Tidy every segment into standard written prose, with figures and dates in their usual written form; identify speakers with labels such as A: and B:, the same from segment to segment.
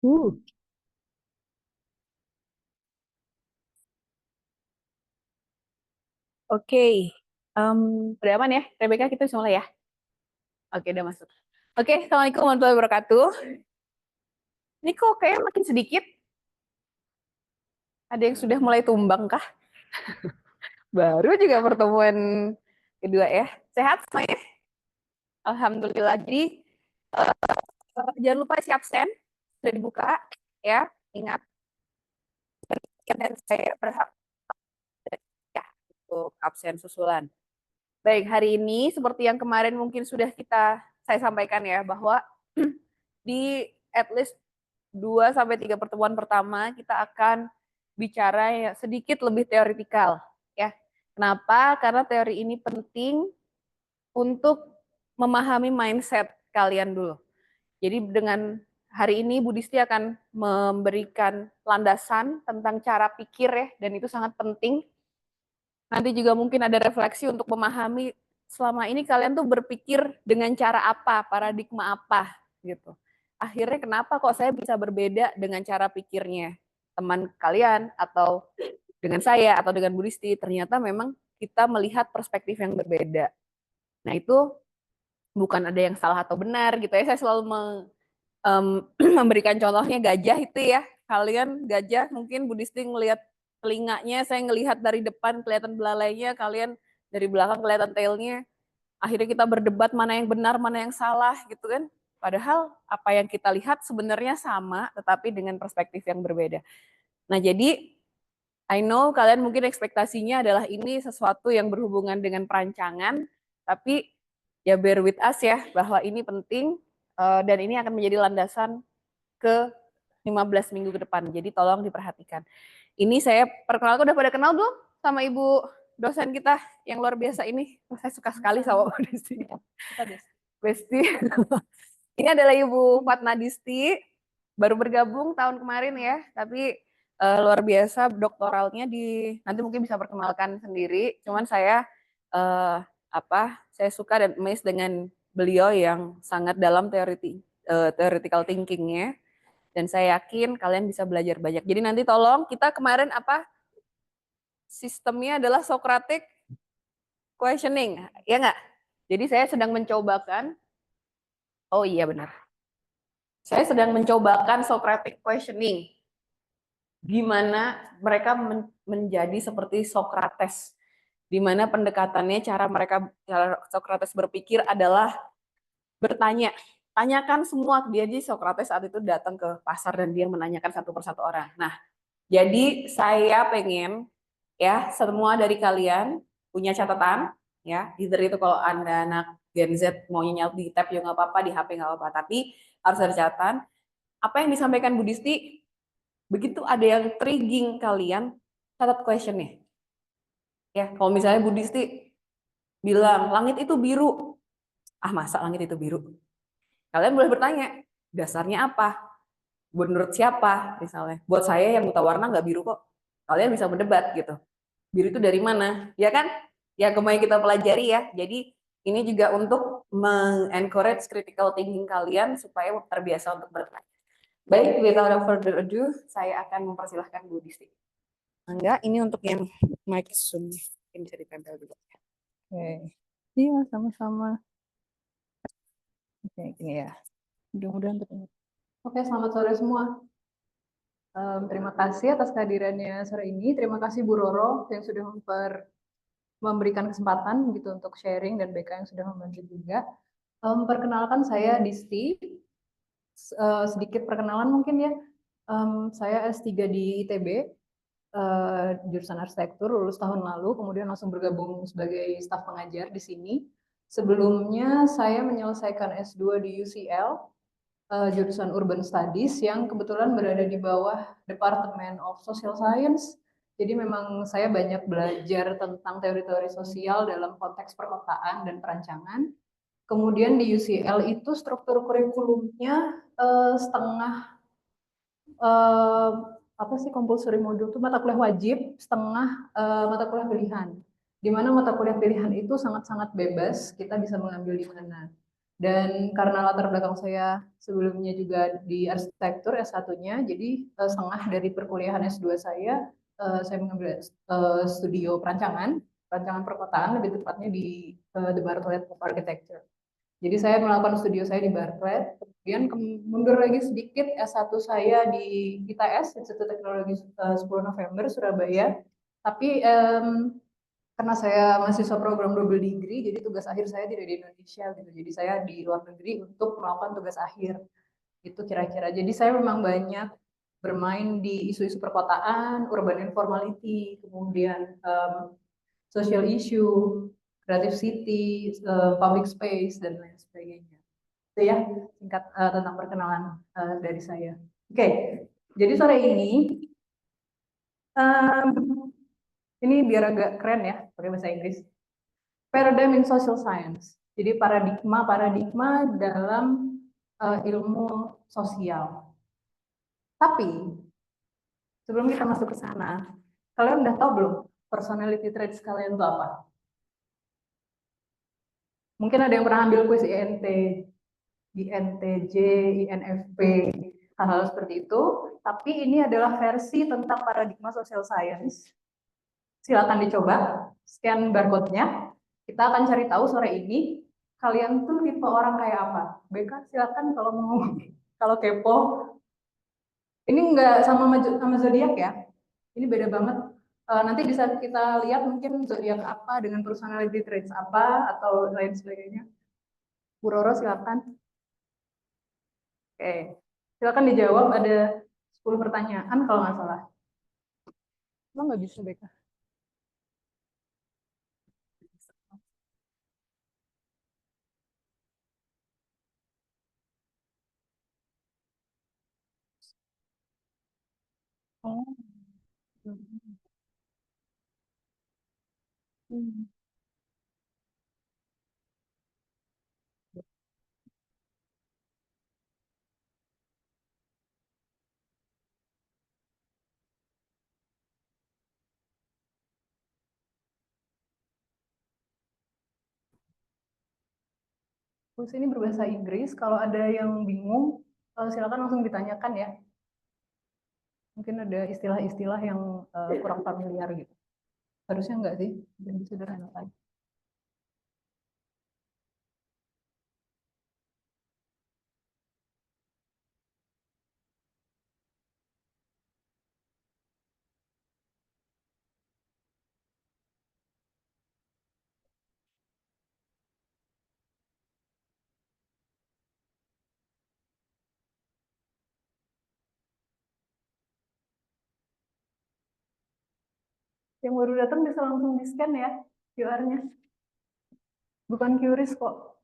A: Uh, Oke, Em, udah aman ya, Rebecca kita bisa mulai ya. Oke, udah masuk. Oke, Assalamualaikum warahmatullahi wabarakatuh. Ini kok kayak makin sedikit. Ada yang sudah mulai tumbang kah? Baru juga pertemuan kedua ya. Sehat semuanya? Alhamdulillah. Jadi jangan lupa isi absen sudah dibuka ya. Ingat, dan saya berhak ya untuk absen susulan. Baik, hari ini seperti yang kemarin mungkin sudah saya sampaikan ya bahwa di at least 2 sampai 3 pertemuan pertama kita akan bicara ya sedikit lebih teoritikal ya. Kenapa? Karena teori ini penting untuk memahami mindset kalian dulu. Jadi dengan hari ini Bu Disti akan memberikan landasan tentang cara pikir ya, dan itu sangat penting. Nanti juga mungkin ada refleksi untuk memahami selama ini kalian tuh berpikir dengan cara apa, paradigma apa gitu. Akhirnya kenapa kok saya bisa berbeda dengan cara pikirnya teman kalian atau dengan saya atau dengan Budisti, ternyata memang kita melihat perspektif yang berbeda. Nah itu bukan ada yang salah atau benar gitu ya. Saya selalu memberikan contohnya gajah itu ya. Kalian gajah mungkin Budisti ngelihat telinganya, saya ngelihat dari depan kelihatan belalainya, kalian dari belakang kelihatan tailnya. Akhirnya kita berdebat mana yang benar, mana yang salah gitu kan. Padahal apa yang kita lihat sebenarnya sama, tetapi dengan perspektif yang berbeda. Nah jadi I know kalian mungkin ekspektasinya adalah ini sesuatu yang berhubungan dengan perancangan, tapi ya bear with us ya, bahwa ini penting dan ini akan menjadi landasan ke 15 minggu ke depan. Jadi tolong diperhatikan. Ini saya perkenalkan, udah pada kenal belum sama Ibu dosen kita yang luar biasa ini? Saya suka sekali sama Bu Disti. Besti. Ini adalah Ibu Fatma Disti, baru bergabung tahun kemarin ya, tapi luar biasa doktoralnya di, nanti mungkin bisa perkenalkan sendiri. Cuman saya uh, saya suka dan amazed dengan beliau yang sangat dalam theoretical thinkingnya, dan saya yakin kalian bisa belajar banyak. Jadi nanti tolong, kita kemarin sistemnya adalah Socratic questioning, ya nggak? Jadi saya sedang mencobakan, oh iya benar, saya sedang mencobakan Socratic questioning. Gimana mereka menjadi seperti Socrates, di mana pendekatannya, cara Socrates berpikir adalah bertanya, tanyakan semua. Dia di Socrates saat itu datang ke pasar dan dia menanyakan satu persatu orang. Nah, jadi saya pengen ya semua dari kalian punya catatan ya. Either itu kalau Anda anak Gen Z mau nyaut di tab juga nggak apa-apa, di HP nggak apa-apa, tapi harus ada catatan. Apa yang disampaikan Budisti, begitu ada yang triggering kalian, catat questionnya. Ya, kalau misalnya Budisti bilang langit itu biru, masa langit itu biru? Kalian boleh bertanya, dasarnya apa? Menurut siapa? Misalnya, buat saya yang buta warna nggak biru kok. Kalian bisa berdebat gitu. Biru itu dari mana? Ya kan? Ya kemarin kita pelajari ya. Jadi ini juga untuk mengencourage critical thinking kalian supaya terbiasa untuk bertanya. Baik, without further ado, saya akan mempersilahkan Bu Disti. Enggak, ini untuk yang mic Zoom. Mungkin bisa ditempel juga. Oke. Iya, sama-sama. Oke, gini ya. Mudah-mudahan terdengar. Oke, selamat sore semua. Terima kasih atas kehadirannya sore ini. Terima kasih Bu Roro yang sudah memberikan kesempatan gitu untuk sharing, dan BK yang sudah membantu juga. Perkenalkan, saya Disti. Sedikit perkenalan mungkin ya. Saya S3 di ITB, jurusan arsitektur, lulus tahun lalu, kemudian langsung bergabung sebagai staf pengajar di sini. Sebelumnya saya menyelesaikan S2 di UCL, jurusan Urban Studies yang kebetulan berada di bawah Department of Social Science. Jadi memang saya banyak belajar tentang teori-teori sosial dalam konteks perkotaan dan perancangan. Kemudian di UCL itu struktur kurikulumnya setengah eh, apa sih compulsory module itu mata kuliah wajib, setengah mata kuliah pilihan. Di mana mata kuliah pilihan itu sangat-sangat bebas, kita bisa mengambil di mana.
B: Dan karena latar belakang saya sebelumnya juga di arsitektur S1-nya, jadi setengah dari perkuliahan S2 saya mengambil studio perancangan perkotaan, lebih tepatnya di The Bartlett of Architecture. Jadi saya melakukan studio saya di Bartlett, kemudian mundur lagi sedikit S1 saya di ITS, Institut Teknologi 10 November, Surabaya. Tapi karena saya mahasiswa program double degree, jadi tugas akhir saya tidak di Indonesia gitu. Jadi saya di luar negeri untuk melakukan tugas akhir. Itu kira-kira. Jadi saya memang banyak bermain di isu-isu perkotaan, urban informality, kemudian social issue, creative city, public space, dan lain sebagainya. Itu ya singkat tentang perkenalan dari saya. Oke, jadi sore ini um, ini biar agak keren ya pakai bahasa Inggris. Paradigm in social science. Jadi paradigma dalam ilmu sosial. Tapi sebelum kita masuk ke sana, kalian udah tahu belum personality traits kalian itu apa? Mungkin ada yang pernah ambil kuis INT, INTJ, INFP, hal-hal seperti itu. Tapi ini adalah versi tentang paradigma social science. Silakan dicoba, scan barcode-nya. Kita akan cari tahu sore ini kalian tuh tipe orang kayak apa. BK silakan kalau mau kalau kepo. Ini nggak sama zodiak ya. Ini beda banget. Nanti bisa kita lihat mungkin zodiak apa dengan personality traits apa atau lain sebagainya. Bu Roro silakan. Oke. Silakan dijawab, ada 10 pertanyaan kalau nggak salah. Lo nggak bisa BK. Oh. Hmm. Terus ini berbahasa Inggris. Kalau ada yang bingung, silakan langsung ditanyakan ya. Mungkin ada istilah-istilah yang kurang familiar gitu. Harusnya enggak sih, dan disederhanakan. Yang baru datang bisa langsung di-scan ya QR-nya. Bukan QRIS kok.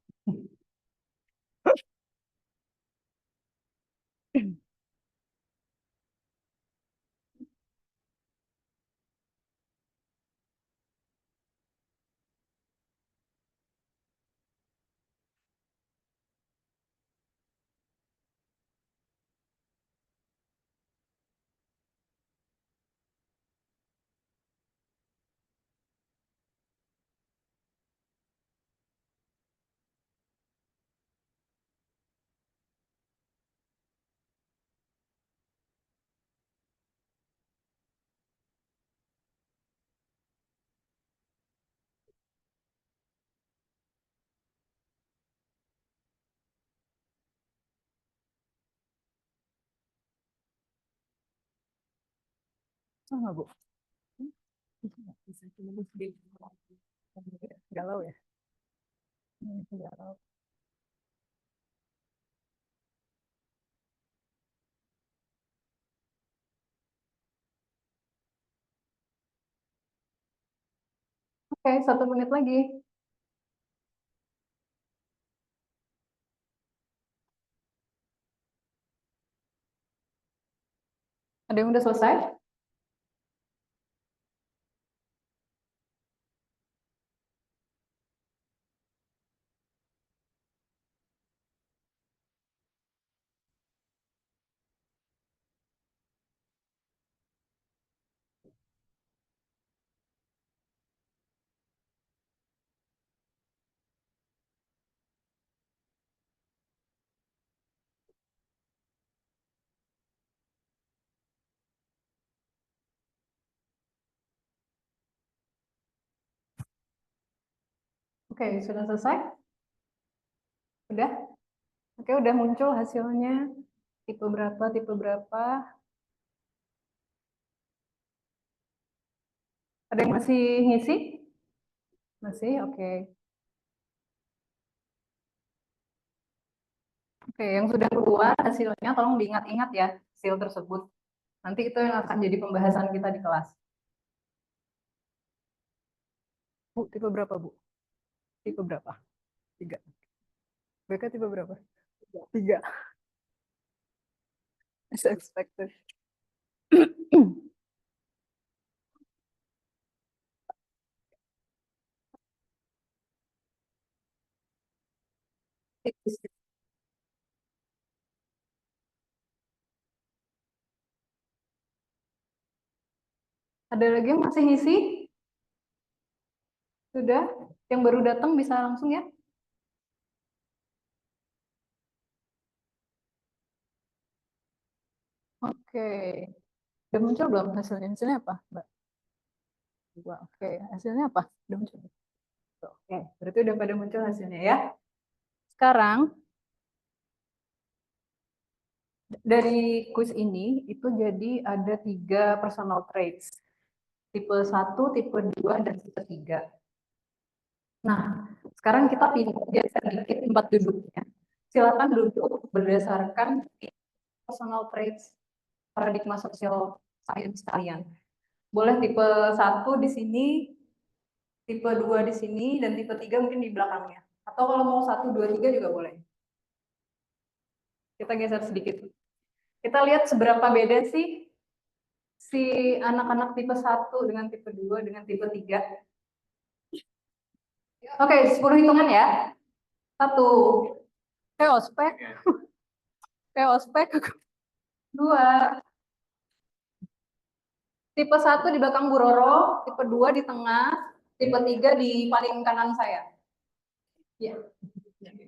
B: Sama, Bu. Bisa cuma galau ya. Galau. Oke, 1 menit lagi. Ada yang udah selesai? Oke, sudah selesai? Udah? Oke, udah muncul hasilnya. Tipe berapa, tipe berapa. Ada yang masih ngisi? Masih, oke. Oke, yang sudah keluar hasilnya tolong diingat-ingat ya hasil tersebut. Nanti itu yang akan jadi pembahasan kita di kelas. Bu, tipe berapa, Bu? Tipe berapa? 3. BK tipe berapa? 3. As expected. Ada lagi yang masih ngisi? Sudah? Yang baru datang bisa langsung ya? Oke. Udah muncul belum hasilnya? Hasilnya apa, Mbak? Oke, hasilnya apa? Udah muncul. Oke, berarti udah pada muncul hasilnya ya. Sekarang dari quiz ini itu jadi ada 3 personal traits. Tipe 1, tipe 2, dan tipe 3. Nah, sekarang kita pindah sedikit tempat duduknya. Silakan duduk berdasarkan personal traits paradigma social science kalian. Boleh tipe 1 di sini, tipe 2 di sini, dan tipe 3 mungkin di belakangnya. Atau kalau mau 1, 2, 3 juga boleh. Kita geser sedikit. Kita lihat seberapa beda sih si anak-anak tipe 1 dengan tipe 2 dengan tipe 3. Oke, 10 hitungan ya. 1. Ospek. Ospek. 2. Tipe 1 di belakang Bu Roro, tipe 2 di tengah, tipe 3 di paling kanan saya. Ya.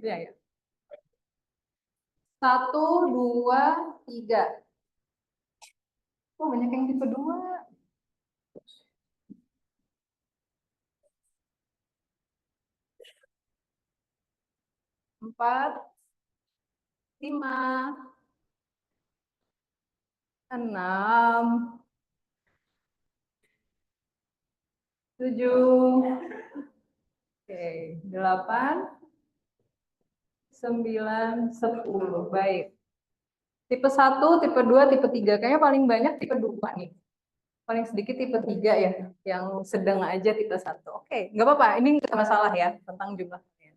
B: Ya, ya. 1, 2, 3. Oh, banyak yang tipe 2. 4, 5, 6, 7, oke, 8, 9, 10. Baik. Tipe 1, tipe 2, tipe 3. Kayaknya paling banyak tipe 2 nih. Paling sedikit tipe 3 ya, yang sedang aja tipe 1. Oke, nggak apa-apa. Ini nggak masalah ya tentang jumlah kalian.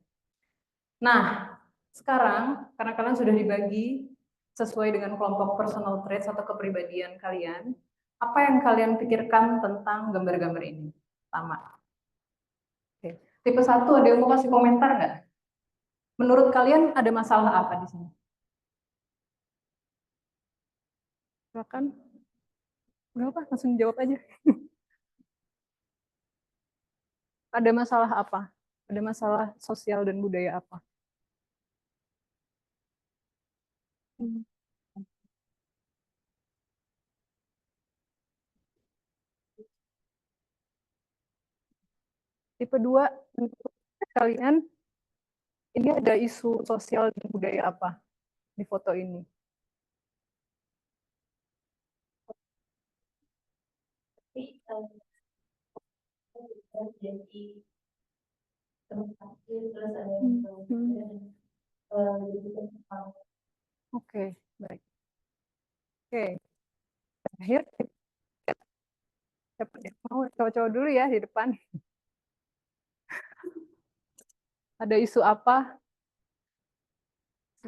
B: Nah, sekarang karena kalian sudah dibagi sesuai dengan kelompok personal traits atau kepribadian kalian, apa yang kalian pikirkan tentang gambar-gambar ini? Pertama. Oke. Tipe 1 ada yang mau kasih komentar nggak? Menurut kalian ada masalah apa di sini? Silakan. Nggak apa, langsung jawab aja. Ada masalah apa? Ada masalah sosial dan budaya apa? Tipe 2, kalian ini ada isu sosial dan budaya apa di foto ini? Oke, baik. Oke, terakhir mau cowok-cowok dulu ya di depan. Ada isu apa?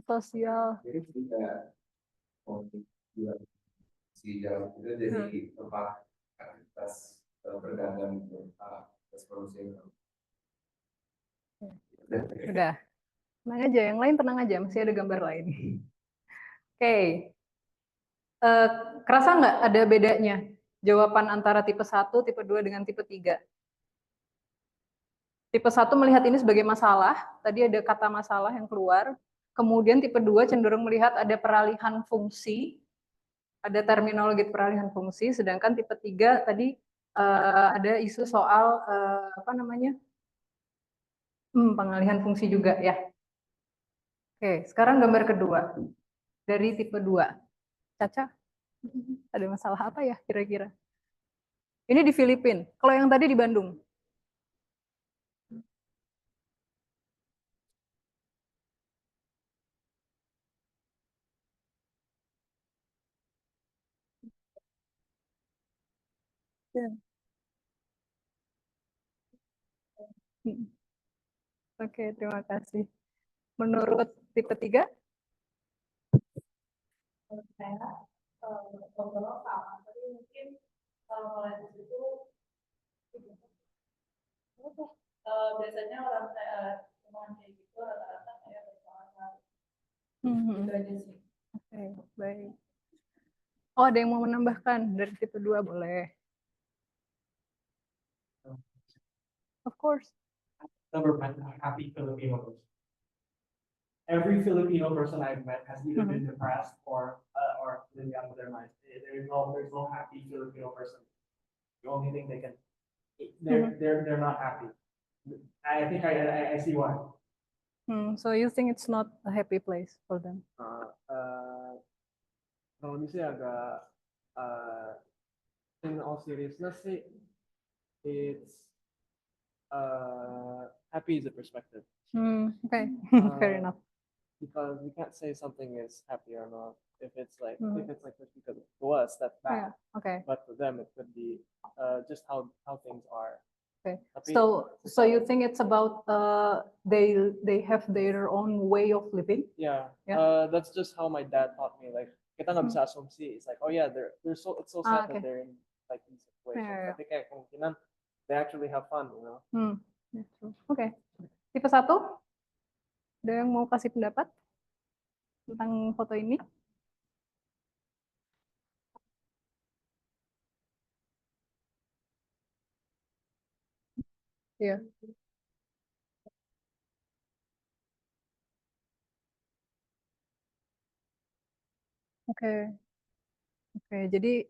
B: Sosial.
C: Jadi kita di dalam itu jadi tempat aktivitas perdagangan aktivitas produksi.
B: Udah, tenang aja. Yang lain tenang aja, masih ada gambar lain. Oke. Kerasa nggak ada bedanya jawaban antara tipe 1, tipe 2 dengan tipe 3? Tipe 1 melihat ini sebagai masalah, tadi ada kata masalah yang keluar. Kemudian tipe 2 cenderung melihat ada peralihan fungsi, ada terminologi peralihan fungsi, sedangkan tipe 3 tadi ada isu soal apa namanya? Pengalihan fungsi juga ya. Oke, sekarang gambar kedua dari tipe 2. Caca, ada masalah apa ya kira-kira? Ini di Filipina. Kalau yang tadi di Bandung. Ya. Oke, terima kasih. Menurut tipe 3?
D: Menurut saya overall sama, tapi mungkin kalau mulai di situ biasanya orang teman kayak gitu rata-rata kayak bersalah gitu aja sih.
B: Oke, baik. Oh, ada yang mau menambahkan dari tipe 2 boleh. Of course.
E: Never met a happy Filipino person. Every Filipino person I've met has either been depressed or living out of their mind. There's no happy Filipino person. The only thing they can, they're not happy. I think I see why.
B: So you think it's not a happy place for them?
E: Kalau misalnya agak in all seriousness sih, it's happy is a perspective.
B: Okay, fair enough.
E: Because we can't say something is happy or not. If it's like this because to us that's bad,
B: Yeah, okay.
E: but to them it could be just how things are.
B: Okay.
E: Tapi,
B: So you think it's about they have their own way of living?
E: yeah,
B: Yeah.
E: that's just how my dad taught me. Like kita nggak bisa asumsi. It's like, oh yeah, they're so, it's so sad
B: okay.
E: that they're in like these situations.
B: Yeah.
E: Tapi kayak kemungkinan they actually have fun, you know.
B: Oke. Tipe 1? Ada yang mau kasih pendapat tentang foto ini? Iya. Oke. Jadi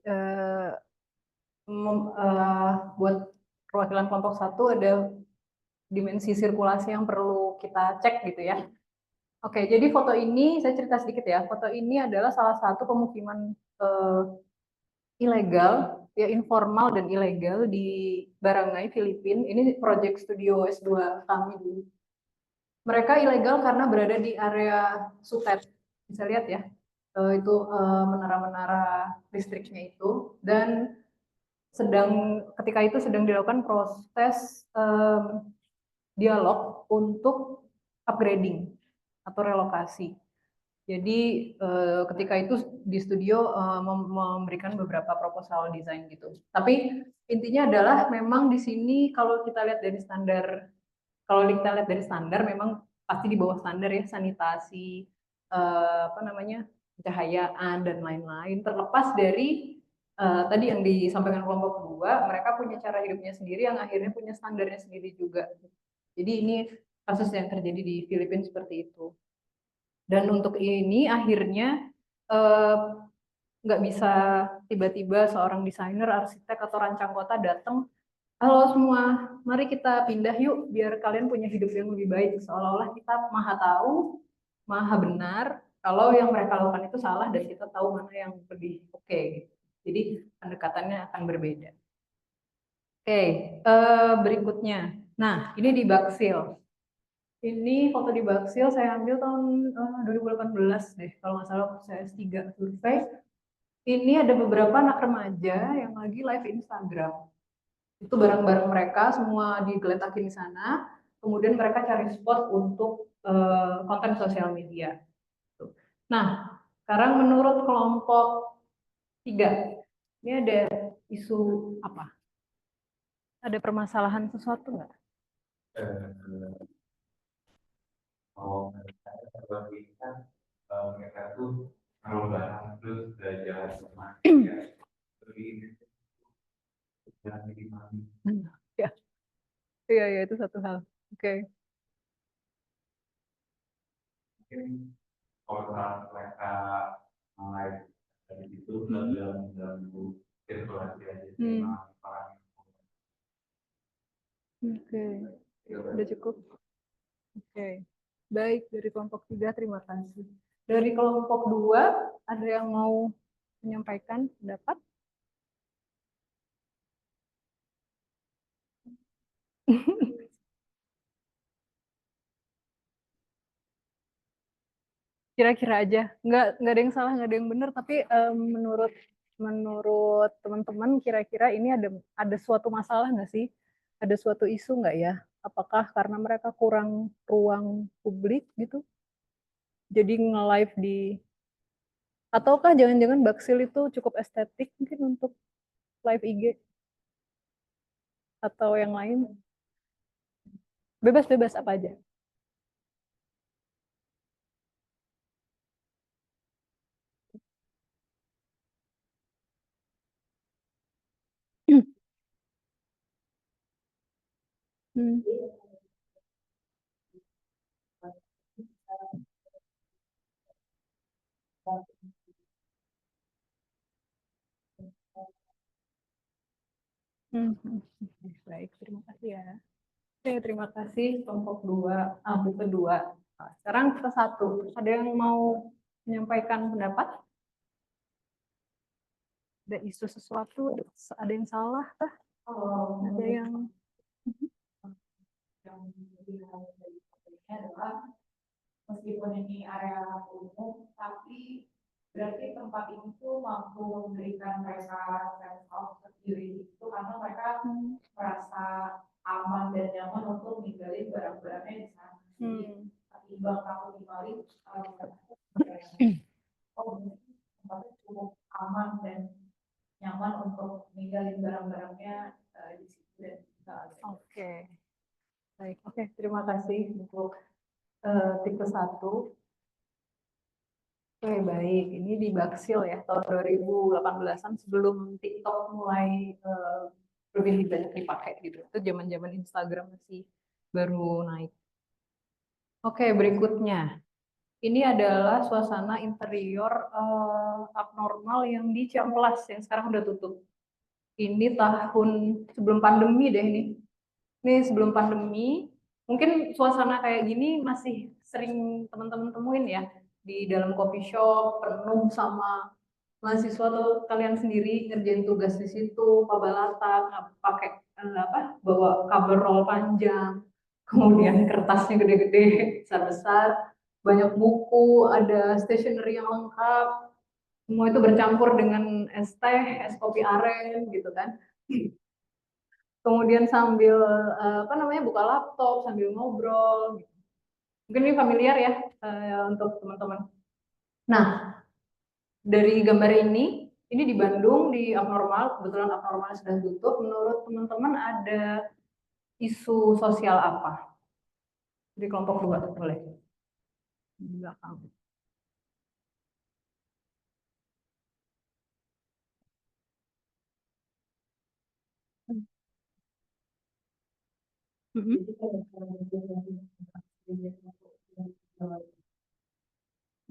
B: buat perwakilan kelompok 1 ada dimensi sirkulasi yang perlu kita cek gitu ya. Oke, jadi foto ini saya cerita sedikit ya. Foto ini adalah salah satu pemukiman ilegal, ya informal dan ilegal di Barangay, Filipina. Ini proyek studio S2 kami dulu. Mereka ilegal karena berada di area Sutet. Bisa lihat ya, itu menara-menara listriknya itu. Dan ketika itu sedang dilakukan proses dialog untuk upgrading atau relokasi. Jadi ketika itu di studio memberikan beberapa proposal desain gitu. Tapi intinya adalah memang di sini kalau kita lihat dari standar, memang pasti di bawah standar ya, sanitasi, pencahayaan dan lain-lain. Terlepas dari tadi yang disampaikan kelompok 2, mereka punya cara hidupnya sendiri yang akhirnya punya standarnya sendiri juga. Jadi ini kasus yang terjadi di Filipina seperti itu. Dan untuk ini akhirnya nggak bisa tiba-tiba seorang desainer, arsitek, atau rancang kota datang, halo semua, mari kita pindah yuk biar kalian punya hidup yang lebih baik. Seolah-olah kita maha tahu, maha benar, kalau yang mereka lakukan itu salah dan kita tahu mana yang lebih oke. Jadi pendekatannya akan berbeda. Oke, berikutnya. Nah, ini di Baksil. Ini foto di Baksil saya ambil tahun 2018 deh, kalau nggak salah saya S3 survei. Ini ada beberapa anak remaja yang lagi live Instagram. Itu barang-barang mereka semua digeletakin di sana. Kemudian mereka cari spot untuk konten sosial media. Nah, sekarang menurut kelompok 3, ini ada isu apa? Ada permasalahan sesuatu nggak?
C: Mereka mereka tuh kalau barang terus jalan sama
B: ya, iya itu satu hal. Oke.
C: Mungkin kalau mereka mulai dari itu dalam sirkulasi aja
B: Oke, udah cukup. Oke, baik dari kelompok 3 terima kasih. Dari kelompok 2 ada yang mau menyampaikan pendapat? Kira-kira aja, nggak ada yang salah, nggak ada yang benar, tapi menurut menurut teman-teman kira-kira ini ada suatu masalah nggak sih? Ada suatu isu nggak ya? Apakah karena mereka kurang ruang publik gitu? Jadi nge-live di, ataukah jangan-jangan Baksil itu cukup estetik mungkin untuk live IG atau yang lain? Bebas-bebas apa aja. Hmm. Baik, terima kasih ya. Oke, terima kasih kelompok 2, buku kedua. Nah, sekarang ke 1. Ada yang mau menyampaikan pendapat? Ada isu sesuatu, ada yang salah kah? Ada yang
D: adalah meskipun ini area umum, tapi berarti tempat ini tuh mampu memberikan mereka sense of security itu karena mereka merasa aman dan nyaman untuk ninggalin barang-barangnya di sana. Ketimbang takut dimaling, tempatnya cukup aman dan nyaman untuk ninggalin barang-barangnya di situ dan
B: Oke. Baik, oke, terima kasih untuk tipe 1. Oke, baik. Ini di Baksil ya, tahun 2018-an sebelum TikTok mulai lebih banyak dipakai gitu. Itu zaman-zaman Instagram masih baru naik. Oke, berikutnya. Ini adalah suasana interior abnormal yang di Ciamplas yang sekarang udah tutup. Ini tahun sebelum pandemi deh ini. Ini sebelum pandemi. Mungkin suasana kayak gini masih sering teman-teman temuin ya di dalam coffee shop penuh sama mahasiswa tuh kalian sendiri ngerjain tugas di situ, pabalatan, pakai bawa cover roll panjang, kemudian kertasnya gede-gede, besar-besar, banyak buku, ada stationery yang lengkap, semua itu bercampur dengan es teh, es kopi aren gitu kan. Kemudian sambil buka laptop sambil ngobrol. Gitu. Mungkin ini familiar ya untuk teman-teman. Nah, dari gambar ini di Bandung di Abnormal, kebetulan Abnormal sudah tutup. Menurut teman-teman ada isu sosial apa? Di kelompok 2 boleh. Di belakang.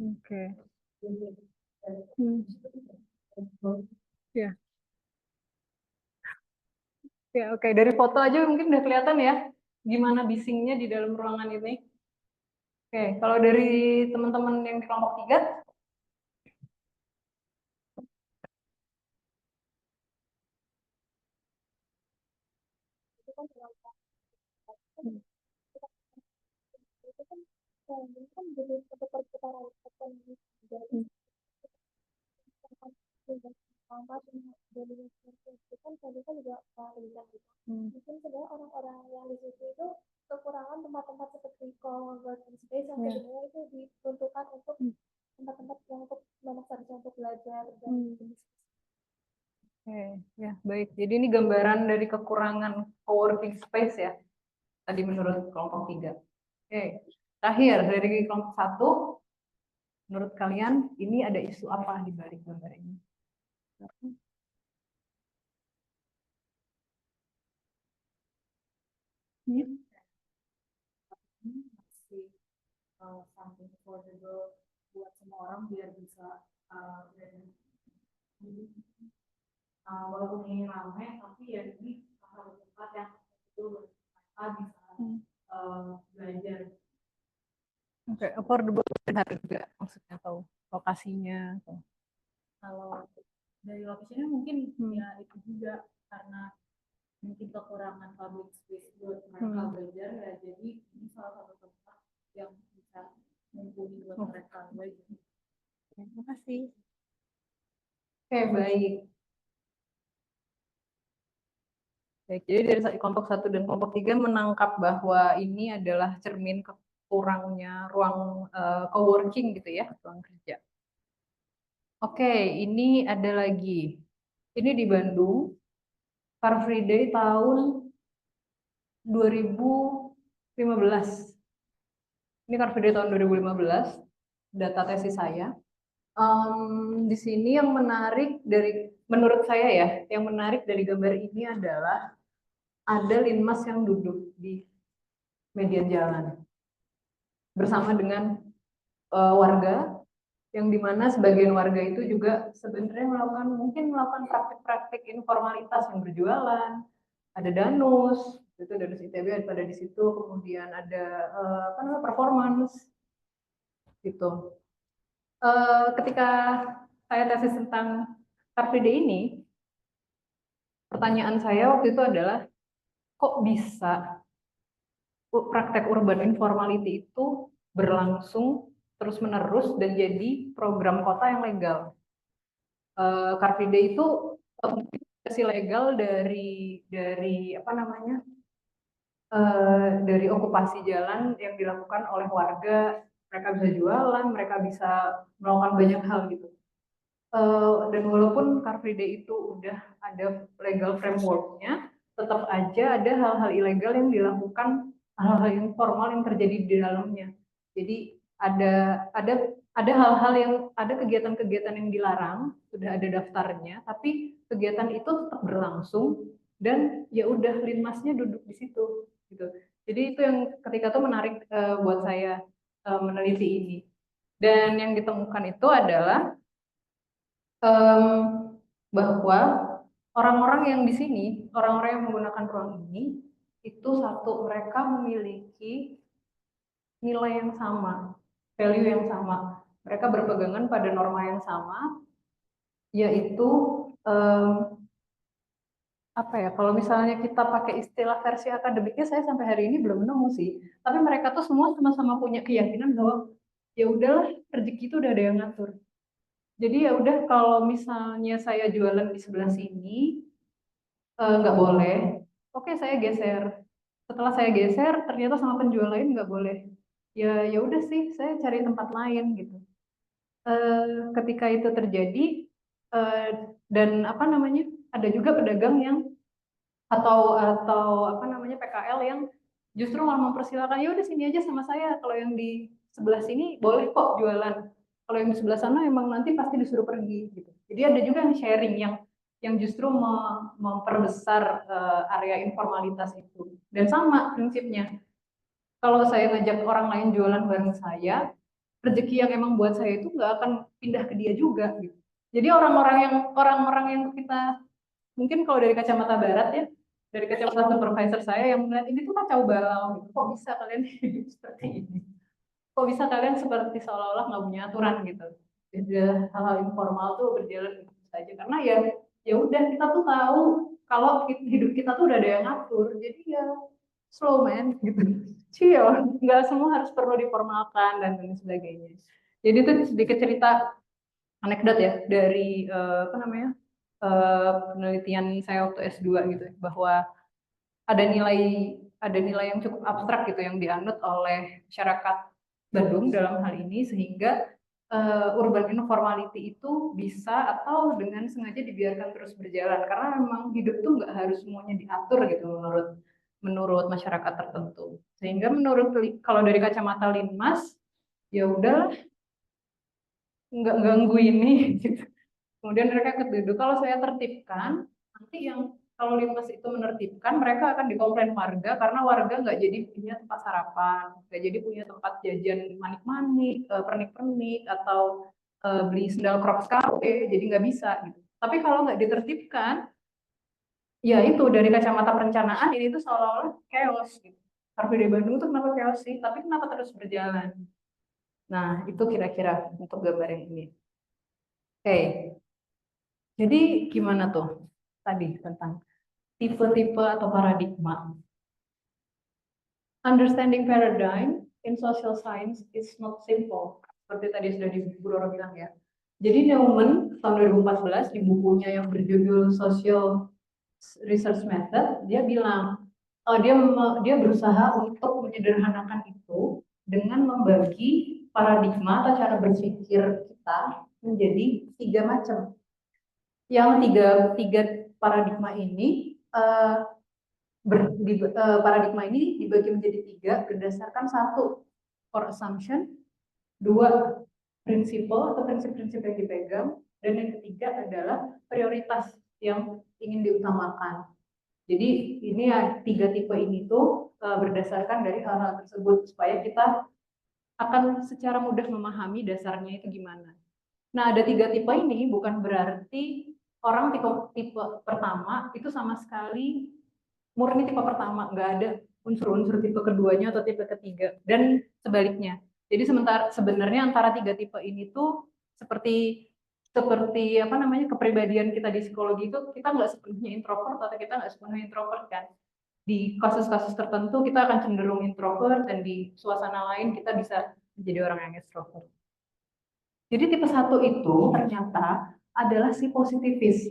B: Oke. Ya. Ya, oke. Dari foto aja mungkin udah kelihatan ya gimana bisingnya di dalam ruangan ini. Oke, kalau dari teman-teman yang di kelompok 3,
F: kan jadi satu perputaran ekonomi dari sampah dari itu kan tadi kan juga bilang gitu. Mungkin sebenarnya orang-orang yang di situ itu kekurangan tempat-tempat seperti co-working space yang sebenarnya itu diperuntukkan untuk tempat-tempat yang untuk memang seharusnya untuk belajar dan
B: Oke, ya baik. Jadi ini gambaran dari kekurangan co-working space ya. Tadi menurut kelompok 3. Oke, terakhir dari kelompok 1, menurut kalian ini ada isu apa di balik gambar ini?
D: masih something affordable buat semua orang biar bisa walaupun ini ramai tapi ya ini salah satu tempat yang itu mereka bisa belajar
B: affordable dan harga juga maksudnya, atau lokasinya atau.
G: Kalau dari lokasinya mungkin ya itu juga karena mungkin kekurangan public space buat mereka belajar ya, jadi ini salah satu tempat yang bisa mumpuni buat mereka belajar.
B: Terima kasih. Oke, baik. Baik, jadi dari kelompok 1 dan kelompok 3 menangkap bahwa ini adalah cermin kurangnya ruang coworking gitu ya, ruang kerja. Oke, ini ada lagi. Ini di Bandung, Car Free Day tahun 2015. Ini Car Free Day tahun 2015, data tesis saya. Di sini yang menarik menurut saya ya, yang menarik dari gambar ini adalah ada linmas yang duduk di median jalan bersama dengan warga, yang dimana sebagian warga itu juga sebenarnya mungkin melakukan praktik-praktik informalitas yang berjualan. Ada danus, itu danus ITB pada di situ, kemudian ada performance gitu. Ketika saya tesis tentang Car Free Day ini, pertanyaan saya waktu itu adalah, kok bisa praktek urban informality itu berlangsung terus-menerus dan jadi program kota yang legal? Car Free Day itu versi legal dari apa namanya, dari okupasi jalan yang dilakukan oleh warga. Mereka bisa jualan, mereka bisa melakukan banyak hal gitu. Dan walaupun Car Free Day itu udah ada legal framework-nya, tetap aja ada hal-hal ilegal yang dilakukan, hal-hal informal yang terjadi di dalamnya. Jadi ada hal-hal yang, ada kegiatan-kegiatan yang dilarang, sudah ada daftarnya, tapi kegiatan itu tetap berlangsung dan ya udah linmasnya duduk di situ gitu. Jadi itu yang ketika itu menarik buat saya meneliti ini. Dan yang ditemukan itu adalah bahwa orang-orang yang di sini, orang-orang yang menggunakan ruang ini, itu satu, mereka memiliki nilai yang sama, value yang sama. Mereka berpegangan pada norma yang sama, yaitu apa ya, kalau misalnya kita pakai istilah versi akademiknya, saya sampai hari ini belum nemu sih. Tapi mereka tuh semua sama-sama punya keyakinan bahwa ya udahlah, rezeki itu udah ada yang ngatur. Jadi ya udah, kalau misalnya saya jualan di sebelah sini nggak boleh, oke saya geser. Setelah saya geser, ternyata sama penjual lain nggak boleh. Ya udah sih, saya cari tempat lain gitu. Ketika itu terjadi, dan apa namanya, ada juga pedagang yang atau apa namanya, PKL yang justru malah mempersilahkan, ya udah sini aja sama saya, kalau yang di sebelah sini boleh kok jualan, kalau yang di sebelah sana emang nanti pasti disuruh pergi gitu. Jadi ada juga yang sharing, yang justru memperbesar area informalitas itu. Dan sama prinsipnya, kalau saya ngajak orang lain jualan bareng saya, rezeki yang emang buat saya itu nggak akan pindah ke dia juga gitu. Jadi orang-orang yang kita, mungkin kalau dari kacamata barat ya, dari kacamata supervisor saya yang melihat ini tuh kacau balau gitu. Kok bisa kalian hidup seperti ini? Kok bisa kalian seperti seolah-olah nggak punya aturan gitu? Jadi hal-hal informal tuh berjalan gitu saja, karena ya udah, kita tuh tahu kalau hidup kita tuh udah ada yang ngatur. Jadi ya slow man gitu. Chill, nggak semua harus perlu diformalkan dan lain sebagainya. Jadi itu sedikit cerita anekdot ya dari apa namanya, penelitian saya waktu S2 gitu, bahwa ada nilai yang cukup abstrak gitu yang dianut oleh masyarakat Bandung dalam hal ini, sehingga urban informality itu bisa atau dengan sengaja dibiarkan terus berjalan, karena memang hidup tuh nggak harus semuanya diatur gitu menurut masyarakat tertentu. Sehingga kalau dari kacamata Linmas, ya udah nggak ganggu ini gitu. Kemudian mereka keduduk, kalau saya tertibkan, nanti yang kalau Linmas itu menertibkan, mereka akan dikomplain warga karena warga nggak jadi punya tempat sarapan, nggak jadi punya tempat jajan manik-manik, pernik-pernik, atau beli sendal Crocs kafe, jadi nggak bisa gitu. Tapi kalau nggak ditertibkan, ya itu dari kacamata perencanaan ini tuh seolah-olah chaos gitu. Car Free Day Bandung tuh kenapa chaos sih? Tapi kenapa terus berjalan? Nah, itu kira-kira untuk gambar yang ini. Oke, jadi gimana tuh tadi tentang tipe-tipe atau paradigma? Understanding paradigm in social science is not simple. Seperti tadi sudah Bu Roro bilang ya. Jadi Neumann tahun 2014 di bukunya yang berjudul Social Research Method, dia bilang dia berusaha untuk menyederhanakan itu dengan membagi paradigma atau cara berpikir kita menjadi 3 macam. Yang tiga paradigma ini paradigma ini dibagi menjadi 3 berdasarkan 1 core assumption, 2 prinsipal atau prinsip-prinsip yang dipegang, dan yang ketiga adalah prioritas yang ingin diutamakan. Jadi ini ya 3 tipe ini tuh berdasarkan dari hal-hal tersebut supaya kita akan secara mudah memahami dasarnya itu gimana. Nah, ada 3 tipe ini bukan berarti orang tipe pertama itu sama sekali murni tipe pertama, nggak ada unsur-unsur tipe keduanya atau tipe ketiga, dan sebaliknya. Jadi sebenarnya antara 3 tipe ini tuh seperti apa namanya, kepribadian kita di psikologi itu kita nggak sepenuhnya introvert atau kita nggak sepenuhnya introvert kan. Di kasus-kasus tertentu kita akan cenderung introvert dan di suasana lain kita bisa menjadi orang yang extrovert. Jadi tipe 1 itu ternyata adalah si positivis.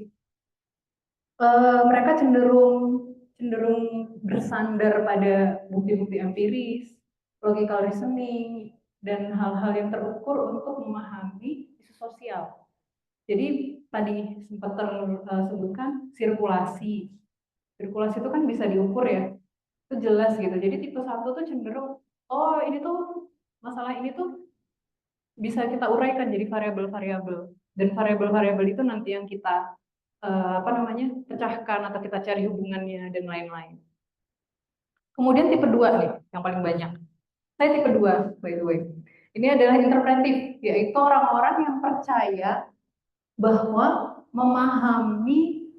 B: Mereka cenderung bersandar pada bukti-bukti empiris, logical reasoning, dan hal-hal yang terukur untuk memahami isu sosial. Jadi tadi sempat tersebutkan sirkulasi. Sirkulasi itu kan bisa diukur ya, itu jelas gitu. Jadi tipe 1 tuh cenderung, oh ini tuh masalah ini tuh bisa kita uraikan jadi variabel-variabel, dan variabel-variabel itu nanti yang kita pecahkan atau kita cari hubungannya dan lain-lain. Kemudian tipe 2 nih yang paling banyak. Saya tipe 2 by the way. Ini adalah interpretif, yaitu orang-orang yang percaya bahwa memahami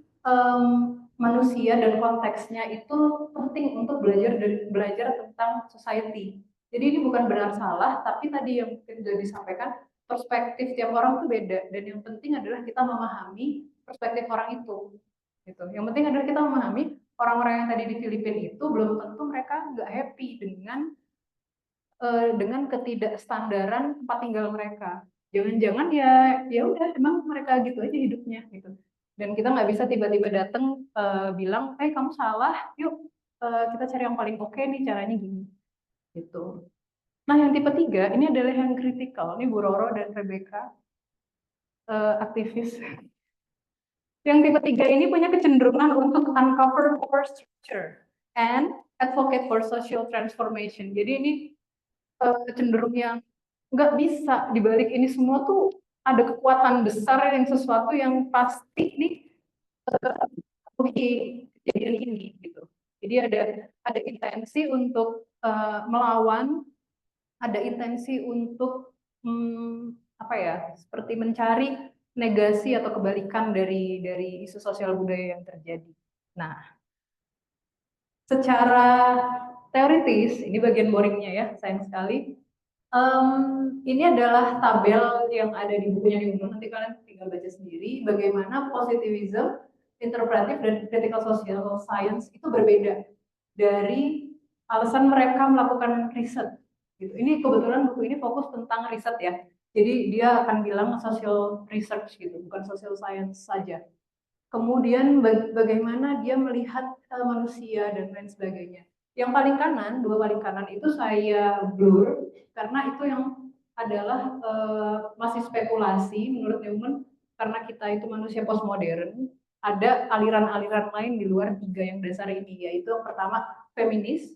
B: manusia dan konteksnya itu penting untuk belajar tentang society. Jadi ini bukan benar salah, tapi tadi yang sudah disampaikan, perspektif tiap orang itu beda, dan yang penting adalah kita memahami perspektif orang itu. Gitu. Yang penting adalah kita memahami orang-orang yang tadi di Filipina itu belum tentu mereka nggak happy dengan ketidakstandaran tempat tinggal mereka. Jangan-jangan ya udah emang mereka gitu aja hidupnya gitu. Dan kita nggak bisa tiba-tiba datang bilang, kamu salah, yuk kita cari yang paling oke nih, caranya gini. Gitu. Nah, yang tipe 3 ini adalah yang kritikal. Ini Bu Roro dan Rebecca, aktivis. Yang tipe 3 ini punya kecenderungan untuk uncover power structure and advocate for social transformation. Jadi ini cenderung yang nggak bisa dibalik ini semua tuh ada kekuatan besar yang sesuatu yang pasti nih kejadian ini gitu. Jadi ada intensi untuk melawan, ada intensi untuk seperti mencari negasi atau kebalikan dari isu sosial budaya yang terjadi. Nah, secara teoritis, ini bagian boringnya ya, sayang sekali. Ini adalah tabel yang ada di bukunya Neumann, nanti kalian tinggal baca sendiri bagaimana positivism, interpretive, dan critical social science itu berbeda dari alasan mereka melakukan riset. Gitu. Ini kebetulan buku ini fokus tentang riset ya. Jadi dia akan bilang social research gitu, bukan social science saja. Kemudian bagaimana dia melihat manusia dan lain sebagainya. Yang paling kanan, 2 paling kanan itu saya blur karena itu yang adalah masih spekulasi menurut Neumann, karena kita itu manusia postmodern. Ada aliran-aliran lain di luar 3 yang dasar ini, yaitu yang pertama feminis,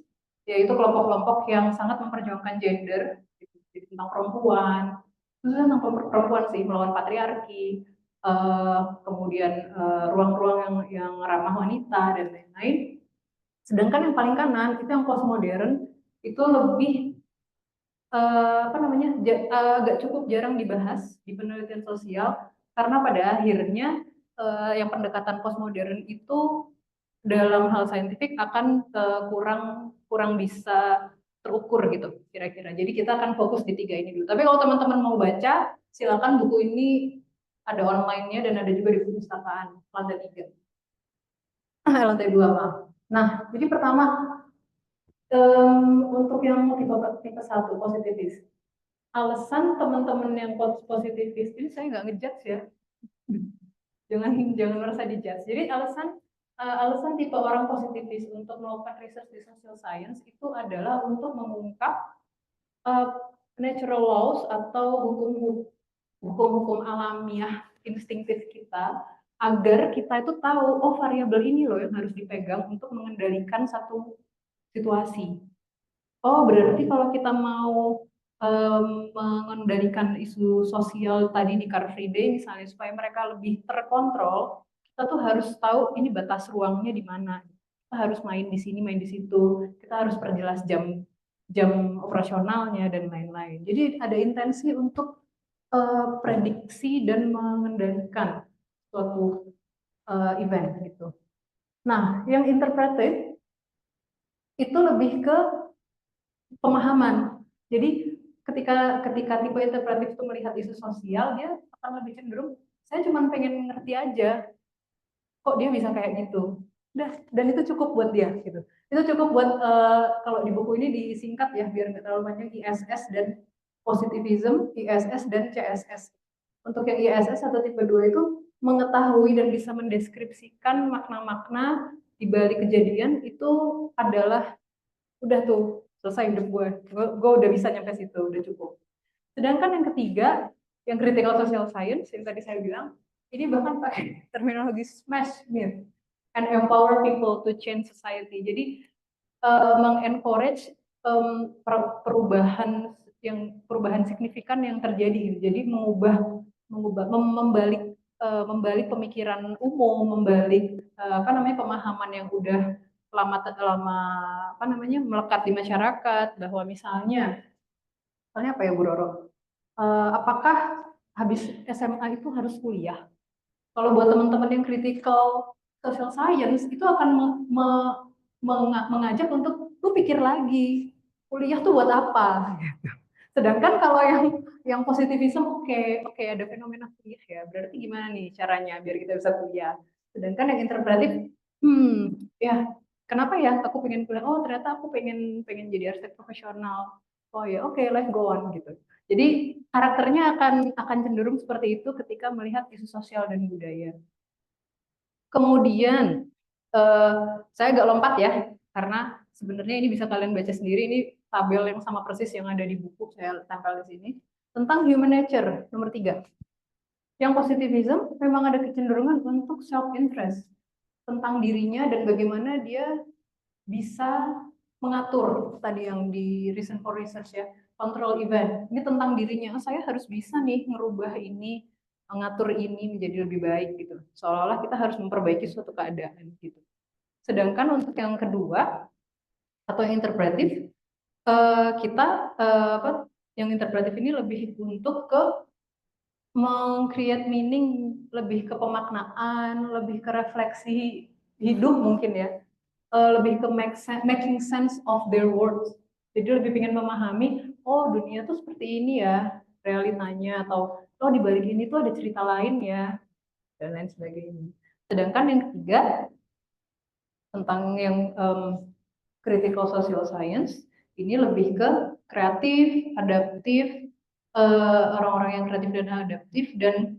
B: yaitu kelompok-kelompok yang sangat memperjuangkan gender, jadi tentang perempuan, khususnya tentang perempuan sih, melawan patriarki, kemudian ruang-ruang yang ramah wanita dan lain-lain. Sedangkan yang paling kanan itu yang postmodern, itu lebih agak cukup jarang dibahas di penelitian sosial, karena pada akhirnya yang pendekatan postmodern itu dalam hal saintifik akan kurang bisa terukur gitu kira-kira. Jadi kita akan fokus di 3 ini dulu. Tapi kalau teman-teman mau baca, silakan buku ini ada online-nya dan ada juga di perpustakaan lantai 3. Lantai 2, maaf. Nah, jadi pertama untuk yang tipe 1 positivis. Alasan teman-teman yang positivis ini saya nggak ngejudge ya. jangan merasa dijudge. Jadi alasan tipe orang positivis untuk melakukan research di social science itu adalah untuk mengungkap natural laws atau hukum-hukum alamiah instingtif kita, agar kita itu tahu, oh variabel ini loh yang harus dipegang untuk mengendalikan satu situasi. Oh berarti kalau kita mau mengendalikan isu sosial tadi di Car Free Day misalnya, supaya mereka lebih terkontrol, kita tuh harus tahu ini batas ruangnya di mana. Kita harus main di sini, main di situ. Kita harus perjelas jam operasionalnya dan lain-lain. Jadi ada intensi untuk prediksi dan mengendalikan suatu event gitu. Nah, yang interpretif itu lebih ke pemahaman. Jadi ketika tipe interpretif itu melihat isu sosial, dia akan lebih cenderung saya cuma pengen ngerti aja kok dia bisa kayak gitu. Dan itu cukup buat dia gitu. Itu cukup buat kalau di buku ini disingkat ya biar nggak terlalu panjang, ISS dan positivism, ISS dan CSS. Untuk yang ISS atau tipe 2 itu mengetahui dan bisa mendeskripsikan makna-makna di balik kejadian itu adalah udah tuh selesai hidup gue udah bisa nyampe situ, udah cukup. Sedangkan yang ketiga, yang critical social science yang tadi saya bilang, ini bahkan pakai terminologi smash myth and empower people to change society. Jadi mengencourage perubahan signifikan yang terjadi. Jadi membalik pemikiran umum, membalik pemahaman yang udah lama melekat di masyarakat, bahwa misalnya apa ya Bu Roro? Apakah habis SMA itu harus kuliah? Kalau buat teman-teman yang critical social science itu akan mengajak untuk lu pikir lagi, kuliah tuh buat apa? Sedangkan kalau yang positivism, oke, ada fenomena kuliah ya, berarti gimana nih caranya biar kita bisa kuliah? Sedangkan yang interpretif, ya kenapa ya aku pengen kuliah? Oh ternyata aku pengen jadi arsitek profesional. Oh ya oke, let's go on gitu. Jadi karakternya akan cenderung seperti itu ketika melihat isu sosial dan budaya. Kemudian saya agak lompat ya, karena sebenarnya ini bisa kalian baca sendiri. Ini tabel yang sama persis yang ada di buku, saya tempel di sini. Tentang human nature, nomor 3. Yang positivism memang ada kecenderungan untuk self-interest tentang dirinya dan bagaimana dia bisa mengatur tadi yang di reason for research ya, control event. Ini tentang dirinya, saya harus bisa nih ngerubah ini, mengatur ini menjadi lebih baik gitu. Seolah-olah kita harus memperbaiki suatu keadaan gitu. Sedangkan untuk yang kedua atau yang interpretif, yang interpretif ini lebih untuk ke meng-create meaning, lebih ke pemaknaan, lebih ke refleksi hidup mungkin ya, lebih ke making sense of their words. Jadi lebih ingin memahami, oh dunia tuh seperti ini ya realitanya, atau oh di balik ini tuh ada cerita lain ya, dan lain sebagainya. Sedangkan yang ketiga tentang yang critical social science ini lebih ke kreatif, adaptif, orang-orang yang kreatif dan adaptif, dan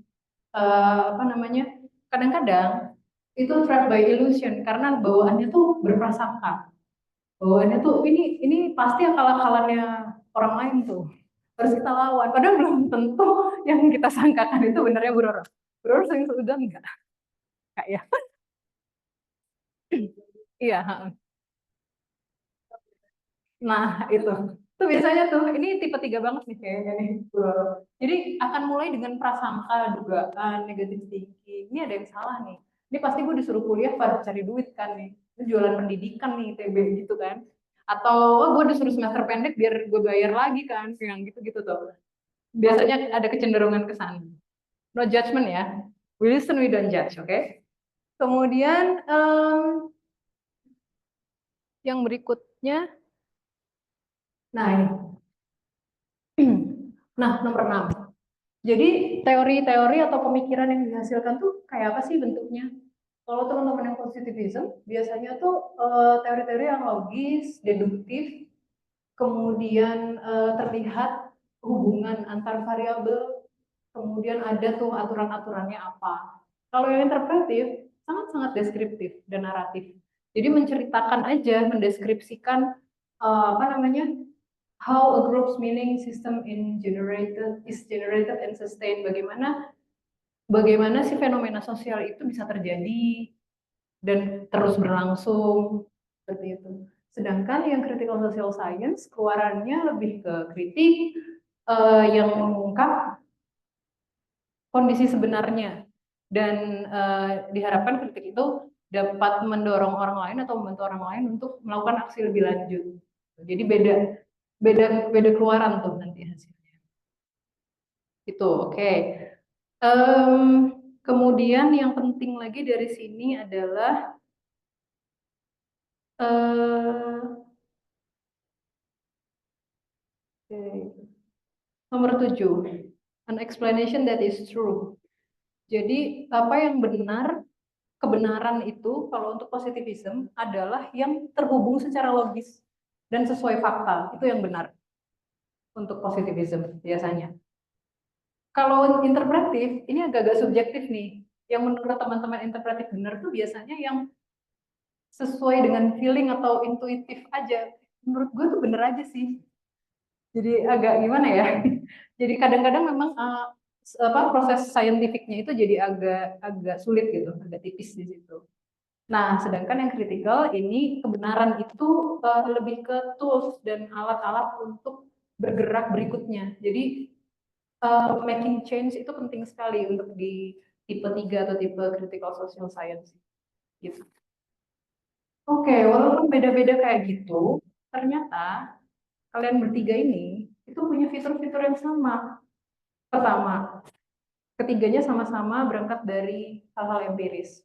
B: kadang-kadang itu trapped by illusion karena bawaannya tuh berprasangka, bawaannya tuh ini pasti akal-akalannya orang lain tuh, harus kita lawan, padahal belum tentu yang kita sangkakan itu benarnya Bu Roro. Bu Roro sering seudang enggak? Kayak iya. Nah itu biasanya tuh ini tipe 3 banget nih kayaknya nih Bu Roro. Jadi akan mulai dengan prasangka, dugaan, negatif thinking. Ini ada yang salah nih. Ini pasti gue disuruh kuliah pada cari duit kan nih. Ini jualan pendidikan nih ITB gitu kan. Atau gue disuruh semester pendek biar gue bayar lagi kan. Yang gitu-gitu tuh. Biasanya ada kecenderungan ke sana. No judgment ya. We listen, we don't judge, oke? Kemudian yang berikutnya Nah, ini. Nah, nomor 6. Jadi teori-teori atau pemikiran yang dihasilkan tuh kayak apa sih bentuknya? Kalau teman-teman yang positivism, biasanya tuh teori-teori yang logis, deduktif, kemudian terlihat hubungan antar variabel, kemudian ada tuh aturan-aturannya apa. Kalau yang interpretif, sangat-sangat deskriptif dan naratif. Jadi menceritakan aja, mendeskripsikan apa namanya, how a group's meaning system is generated and sustained. Bagaimana sih fenomena sosial itu bisa terjadi dan terus berlangsung seperti itu. Sedangkan yang critical social science keluarannya lebih ke kritik yang mengungkap kondisi sebenarnya dan diharapkan kritik itu dapat mendorong orang lain atau membantu orang lain untuk melakukan aksi lebih lanjut. Jadi beda keluaran tuh nanti hasilnya. Itu oke. Kemudian yang penting lagi dari sini adalah nomor 7, an explanation that is true. Jadi apa yang benar, kebenaran itu kalau untuk positivism adalah yang terhubung secara logis dan sesuai fakta, itu yang benar untuk positivism biasanya. Kalau interpretif, ini agak-agak subjektif nih. Yang menurut teman-teman interpretif benar tuh biasanya yang sesuai dengan feeling atau intuitif aja. Menurut gue tuh bener aja sih. Jadi agak gimana ya? Jadi kadang-kadang memang proses saintifiknya itu jadi agak sulit gitu, agak tipis di situ. Nah, sedangkan yang kritikal ini kebenaran itu lebih ke tools dan alat-alat untuk bergerak berikutnya. Jadi making change itu penting sekali untuk di tipe 3 atau tipe critical social science gitu. Oke, walaupun beda-beda kayak gitu, ternyata kalian bertiga ini itu punya fitur-fitur yang sama. Pertama, ketiganya sama-sama berangkat dari hal-hal empiris.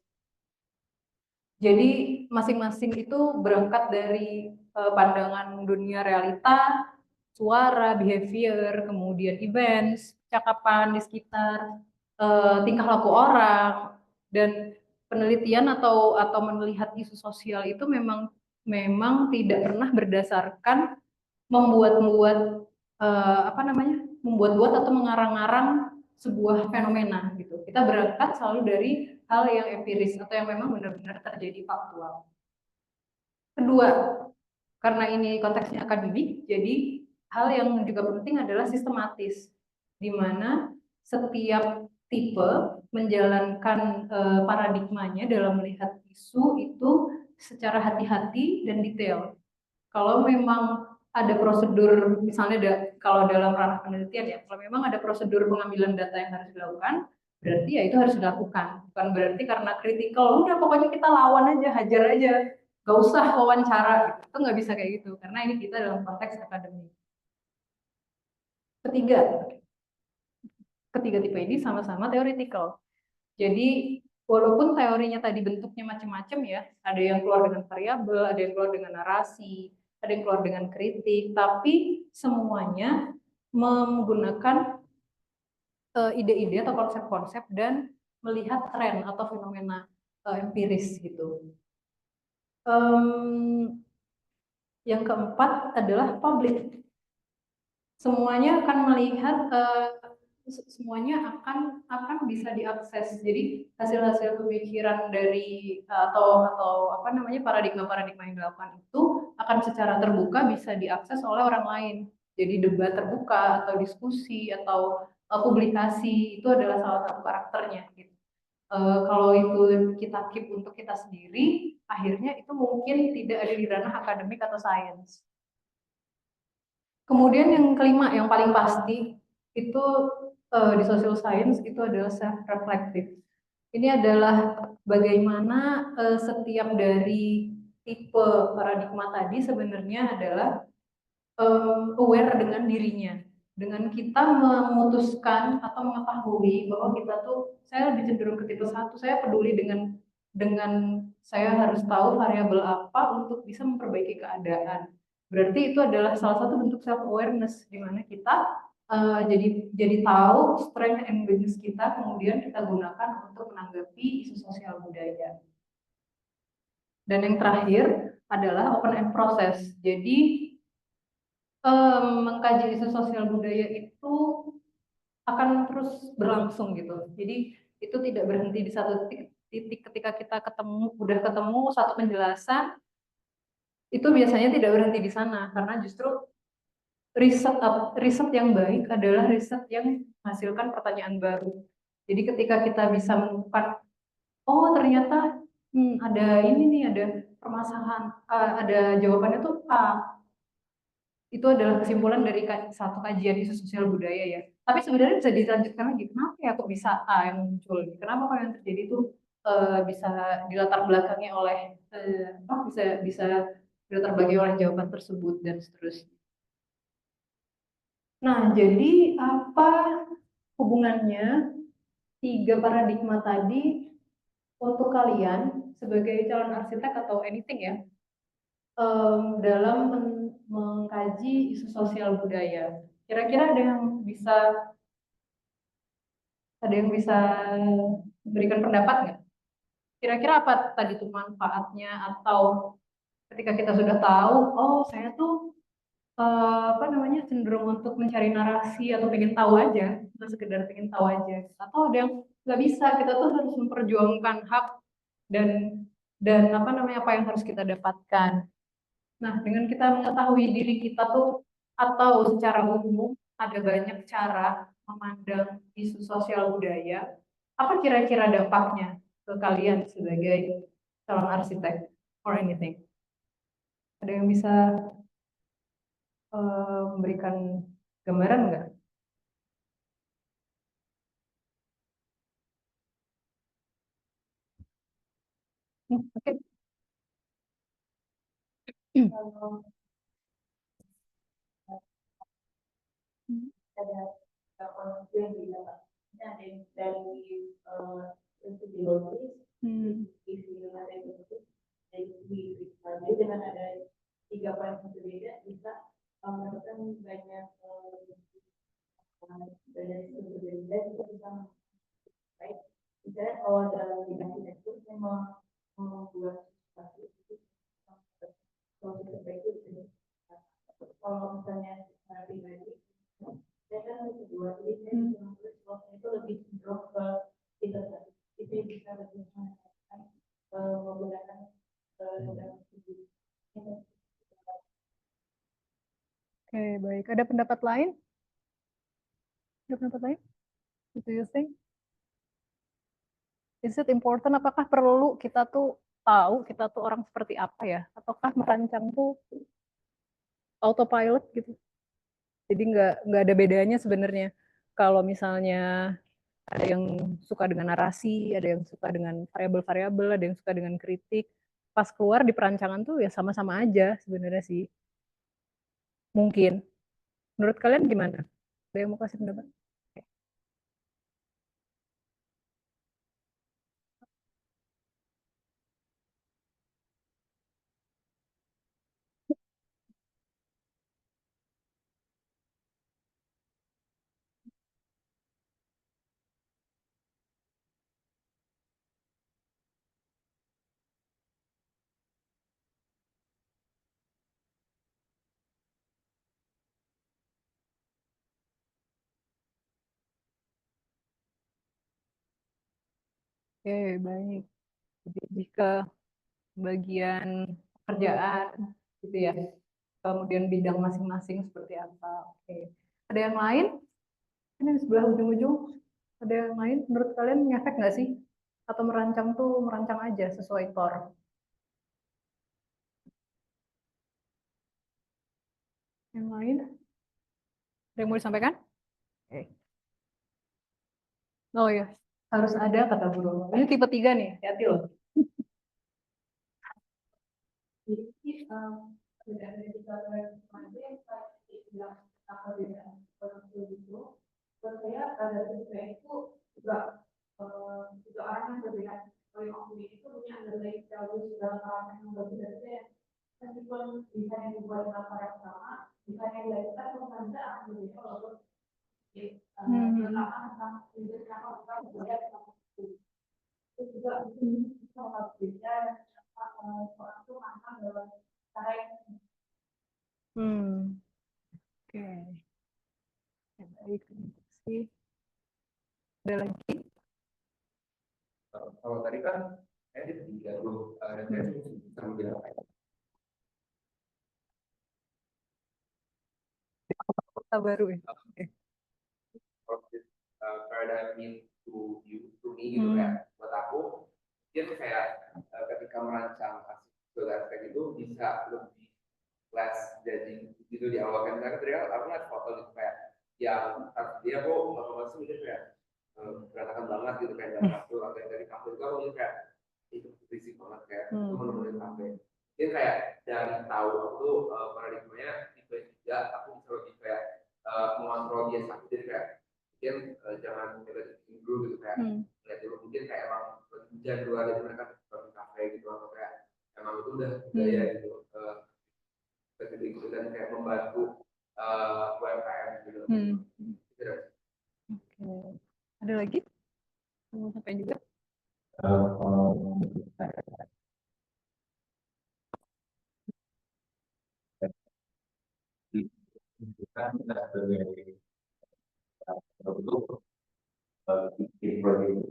B: Jadi masing-masing itu berangkat dari pandangan dunia realita, suara, behavior, kemudian events, cakapan di sekitar, tingkah laku orang, dan penelitian atau melihat isu sosial itu memang tidak pernah berdasarkan membuat-buat membuat-buat atau mengarang-arang sebuah fenomena gitu. Kita berangkat selalu dari hal yang empiris atau yang memang benar-benar terjadi faktual. Kedua, karena ini konteksnya akademik, jadi hal yang juga penting adalah sistematis, di mana setiap tipe menjalankan paradigmanya dalam melihat isu itu secara hati-hati dan detail. Kalau memang ada prosedur, misalnya kalau dalam ranah penelitian ya, kalau memang ada prosedur pengambilan data yang harus dilakukan, berarti ya itu harus dilakukan. Bukan berarti karena kritikal, udah pokoknya kita lawan aja, hajar aja, gak usah wawancara. Gitu. Itu nggak bisa kayak gitu, karena ini kita dalam konteks akademik. Ketiga tipe ini sama-sama theoretical. Jadi walaupun teorinya tadi bentuknya macam-macam ya, ada yang keluar dengan variabel, ada yang keluar dengan narasi, ada yang keluar dengan kritik, tapi semuanya menggunakan ide-ide atau konsep-konsep dan melihat tren atau fenomena empiris gitu. Yang keempat adalah public. Semuanya akan melihat semuanya akan bisa diakses. Jadi hasil-hasil pemikiran dari atau paradigma-paradigma yang dilakukan itu akan secara terbuka bisa diakses oleh orang lain. Jadi debat terbuka atau diskusi atau publikasi itu adalah salah satu karakternya. Gitu. Kalau itu kita keep untuk kita sendiri, akhirnya itu mungkin tidak ada di ranah akademik atau sains. Kemudian yang kelima, yang paling pasti itu di social science itu adalah self-reflective. Ini adalah bagaimana setiap dari tipe paradigma tadi sebenarnya adalah aware dengan dirinya. Dengan kita memutuskan atau mengetahui bahwa kita tuh, saya lebih cenderung ke tipe 1, saya peduli dengan saya harus tahu variabel apa untuk bisa memperbaiki keadaan. Berarti itu adalah salah satu bentuk self awareness di mana kita jadi tahu strength and weakness kita, kemudian kita gunakan untuk menanggapi isu sosial budaya. Dan yang terakhir adalah open end process. Jadi mengkaji isu sosial budaya itu akan terus berlangsung gitu. Jadi itu tidak berhenti di satu titik ketika kita udah ketemu satu penjelasan, itu biasanya tidak berhenti di sana karena justru riset yang baik adalah riset yang menghasilkan pertanyaan baru. Jadi ketika kita bisa menemukan, oh ternyata ada ini nih, ada permasalahan, ada jawabannya tuh A. Itu adalah kesimpulan dari satu kajian isu sosial budaya ya. Tapi sebenarnya bisa dilanjutkan lagi, kenapa ya kok bisa A yang muncul? Kenapa kok yang terjadi itu bisa dilatar belakangi oleh bisa dilatar belakangi oleh jawaban tersebut dan seterusnya. Nah, jadi apa hubungannya 3 paradigma tadi untuk kalian sebagai calon arsitek atau anything ya dalam mengkaji isu sosial budaya? Kira-kira ada yang bisa memberikan pendapat nggak? Kira-kira apa tadi tuh manfaatnya, atau ketika kita sudah tahu, oh saya tuh cenderung untuk mencari narasi atau pengen tahu aja, bukan sekedar pengen tahu aja, atau ada yang nggak bisa, kita tuh harus memperjuangkan hak dan apa yang harus kita dapatkan. Nah, dengan kita mengetahui diri kita tuh, atau secara umum ada banyak cara memandang isu sosial budaya, apa kira-kira dampaknya ke kalian sebagai calon arsitek or anything? Ada yang bisa memberikan gambaran nggak? Oke.
D: Kalau ada konsep yang didapatnya ada yang dari prinsip biologis, isi ada yang dari jadi dengan ada 3 poin yang berbeda bisa mendapatkan banyak dari sumber berbeda, kita bisa baik. Misalnya kalau dalam bidang arsitektur saya mau membuat sesuatu itu kalau terbaik itu kalau misalnya secara pribadi saya kan kedua, jadi saya bisa menulis waktu itu lebih cenderung ke internet, itu bisa lebih menggunakan dalam segi.
B: Oke, baik. Ada pendapat lain? Ada pendapat lain? What do you think? Is it important? Apakah perlu kita tuh tahu kita tuh orang seperti apa ya? Ataukah merancang tuh autopilot gitu? Jadi nggak ada bedanya sebenarnya. Kalau misalnya ada yang suka dengan narasi, ada yang suka dengan variabel-variabel, ada yang suka dengan kritik. Pas keluar di perancangan tuh ya sama-sama aja sebenarnya sih. Mungkin. Menurut kalian gimana? Ada yang mau kasih pendapat? Oke, baik. Jadi lebih ke bagian pekerjaan gitu ya. Kemudian bidang masing-masing seperti apa. Oke. Ada yang lain? Ini di sebelah ujung-ujung. Ada yang lain? Menurut kalian ngefek nggak sih? Atau merancang tuh merancang aja sesuai tor? Yang lain? Ada yang mau disampaikan? Oke. Oh ya, harus ada kata Bu Rono. Ini tipe 3 nih, hati-hati loh.
D: Jadi perbedaan dari kita kemarin yang bilang perbedaan orang tua itu, menurut saya dari saya itu juga orang yang berbeda. Kalau yang aku itu punya underlying values dalam orang yang berbeda. meskipun desain yang dibuat dengan cara yang sama, desain yang dilakukan sebenarnya akan berbeda walaupun terutama tentang itu kenapa kita budaya itu juga bisa berbeda orang itu matang dalam cara yang
B: Oke. Baik. Sih. Ada lagi?
C: Kalau tadi kan edit 3 tuh, sama bilang
B: Kota baru ya?
C: paradigm to you, to me gitu kayak buat aku dia tuh kayak ketika merancang hasil kayak itu bisa lebih less judging gitu di awal kan karena tadi aku ngeliat foto gitu kayak yang dia kok masih gitu kayak berantakan banget gitu kayak dalam waktu atau yang dari kampus itu aku lihat kayak itu berisik banget kayak itu menemukan kafe dia kayak dari tahu aku tuh paradigmanya tipe 3 aku bisa lebih kayak mengontrol dia sakit jadi kayak mungkin jangan negatif dulu gitu kayak lihat dulu mungkin kayak emang hujan dulu aja mereka di kafe gitu atau kayak emang itu udah budaya gitu ketika gitu dan kayak membantu UMKM gitu. Gitu.
B: Oke. Ada lagi? Mau sampai juga?
C: Kita sebagai produk bikin produk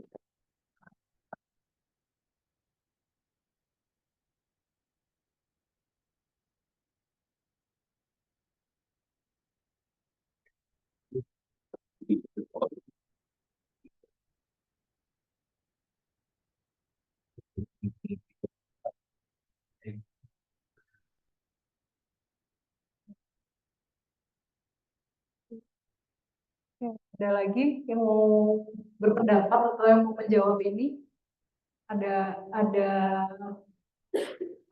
B: Ada lagi yang mau berpendapat atau yang mau menjawab ini? Ada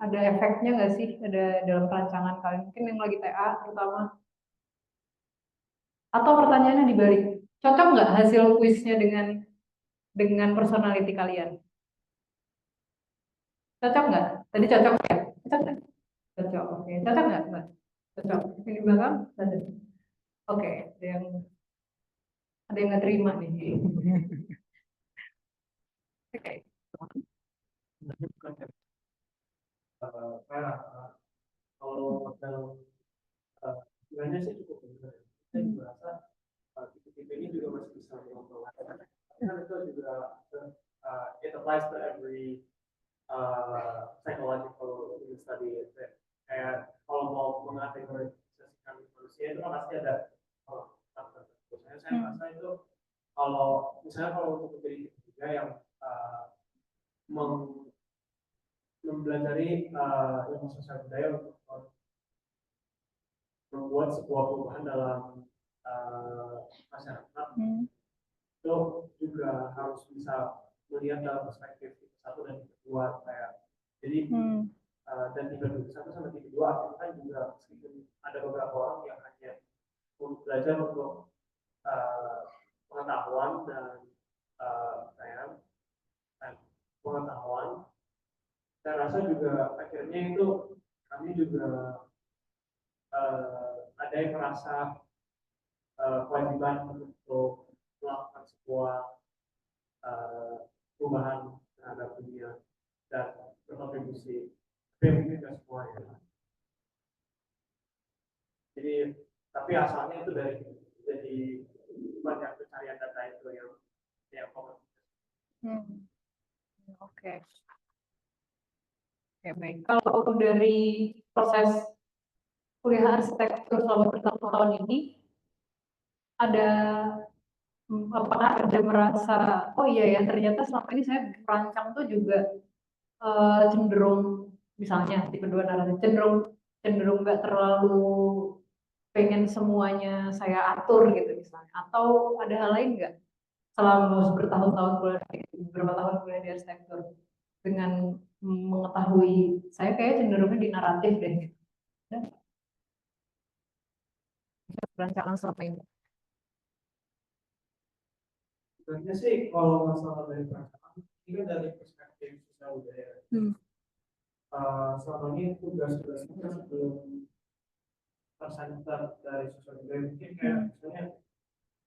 B: efeknya nggak sih? Ada dalam perancangan kalian? Mungkin yang lagi TA terutama. Atau pertanyaannya dibalik, cocok nggak hasil kuisnya dengan personality kalian? Cocok nggak? Tadi cocok ya? Cocok nggak? Cocok, oke. Cocok nggak, Mbak? Cocok. Ini belakang? Cocok. Oke, ada yang nggak terima nih. Oke.
E: Kalau dalam sebenarnya sih cukup benar. Saya juga rasa tipe-tipe ini juga masih bisa mengontrol. Karena itu juga it applies to every psychological study. Kayak kalau mau mengategorisasikan manusia itu kan pasti ada faktor. Saya merasa itu kalau misalnya kalau untuk menjadi ketiga yang mempelajari ilmu sosial budaya untuk membuat sebuah perubahan dalam masyarakat itu juga harus bisa melihat dalam perspektif tipe 1 dan tipe 2 kayak jadi dan tipe 1 sama tipe 2 itu kan juga meskipun ada beberapa orang yang hanya belajar untuk pengetahuan dan pengetahuan saya rasa juga akhirnya itu kami juga ada yang merasa kewajiban untuk melakukan sebuah perubahan terhadap dunia dan berkontribusi tapi mungkin tidak semuanya jadi tapi asalnya itu dari banyak pencarian data itu yang common.
B: Oke. Oke, baik. Kalau dari proses kuliah arsitektur selama bertahun-tahun ini, apakah ada merasa, oh iya ya ternyata selama ini saya merancang tuh juga cenderung, misalnya tipe 2 naratif, cenderung nggak terlalu pengen semuanya saya atur gitu misalnya. Atau ada hal lain nggak selama bertahun-tahun kuliah, beberapa tahun kuliah di arsitektur dengan mengetahui saya kayak cenderungnya di naratif deh gitu. Perancangan selama ini.
E: Sebenarnya sih kalau masalah dari perancangan ini kan dari perspektif sosial budaya. Selama ini tugas-tugas center dari sosial media mungkin kayak misalnya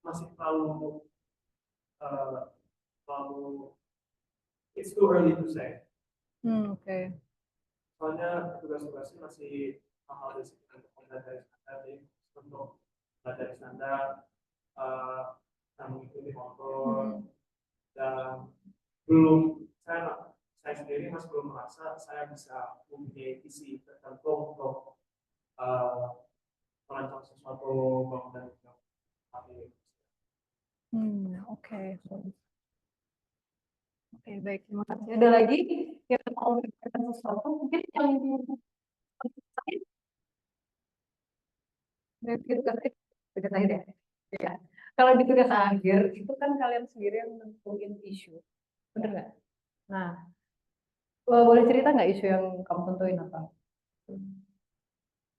E: masih terlalu it's too early to say.
B: Oke.
E: Soalnya tugas-tugasnya masih hal-hal dari dari standar, jadi untuk dari standar mengikuti motor dan belum saya sendiri masih belum merasa saya bisa mempunyai visi tertentu untuk merancang sesuatu bangunan yang
B: Oke. Oke, baik. Terima kasih. Ada lagi yang mau menyampaikan sesuatu? Mungkin yang tugas akhir ya. Ya. Kalau di tugas akhir itu kan kalian sendiri yang nentuin isu, bener nggak? Nah, boleh cerita nggak isu yang kamu tentuin apa?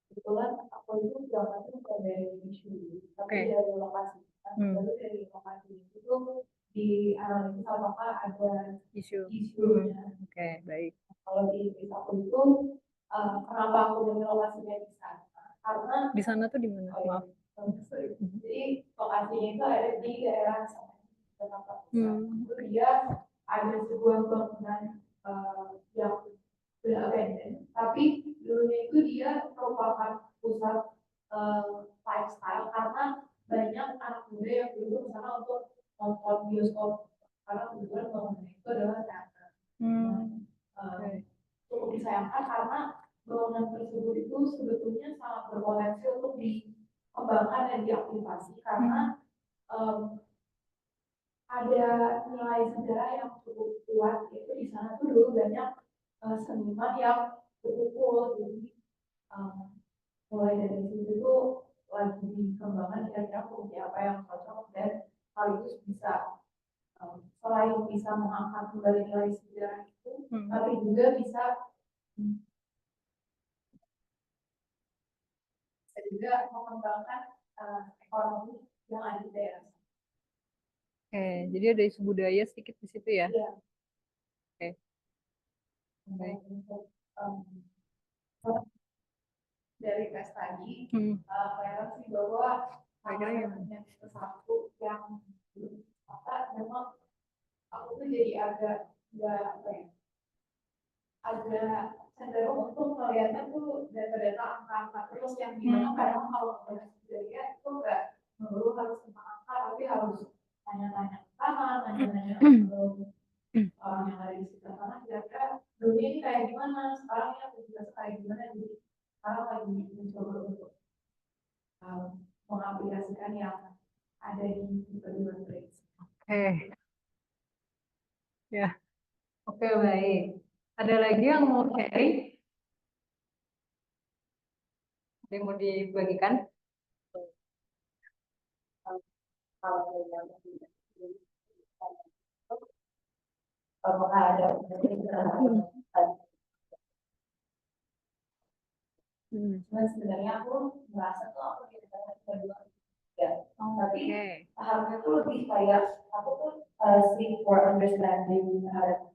D: Kebetulan aku itu berangkatnya bukan dari isu, tapi
B: Oke.
D: dari lokasi. Lalu dari lokasi itu dianalisis apakah ada
B: Isu.
D: isunya.
B: Oke, baik.
D: Kalau di aku itu, kenapa aku dari lokasinya di sana? Karena
B: Di sana tuh di mana? Maaf.
D: jadi lokasinya itu ada di daerah Jakarta Pusat. Itu dia ada sebuah bangunan yang sudah abandoned, tapi dulunya itu dia merupakan pusat lifestyle karena banyak anak muda yang dulu ke sana untuk nonton bioskop karena kebetulan bangunan itu adalah teater. Cukup disayangkan karena bangunan tersebut itu sebetulnya sangat berpotensi untuk dikembangkan dan diaktifasi karena ada nilai sejarah yang cukup kuat, yaitu di sana tuh dulu banyak seniman yang berkumpul, jadi mulai dari situ tuh lagi dikembangkan kira-kira fungsi apa yang cocok dan sekaligus bisa selain bisa mengangkat kembali nilai sejarah itu, tapi juga bisa mengembangkan ekonomi yang ada di daerah.
B: Oke, jadi ada isu budaya sedikit di situ ya?
D: Iya.
B: Oke. Baik.
D: Dari tes tadi, kelihatan sih bahwa punya sesuatu yang memang aku tuh jadi agak agak cenderung untuk melihatnya tuh data-data angka-angka terus yang dimana kadang kalau bahas budaya itu nggak melulu harus tentang angka, tapi harus tanya-tanya ke sana, tanya-tanya ke orang yang ada di sekitar sana, kira-kira dunia ini kayak gimana, sekarang ini aktivitas kayak gimana, jadi sekarang lagi mencoba untuk mengaplikasikan yang ada di kedua trade.
B: Oke. Ya. Oke, baik. Ada lagi yang mau sharing? Ada yang mau dibagikan?
D: Apakah ada sebenarnya aku merasa tuh aku di antara kedua ya, tapi pahamnya tuh lebih kayak aku tuh seek for understanding ya.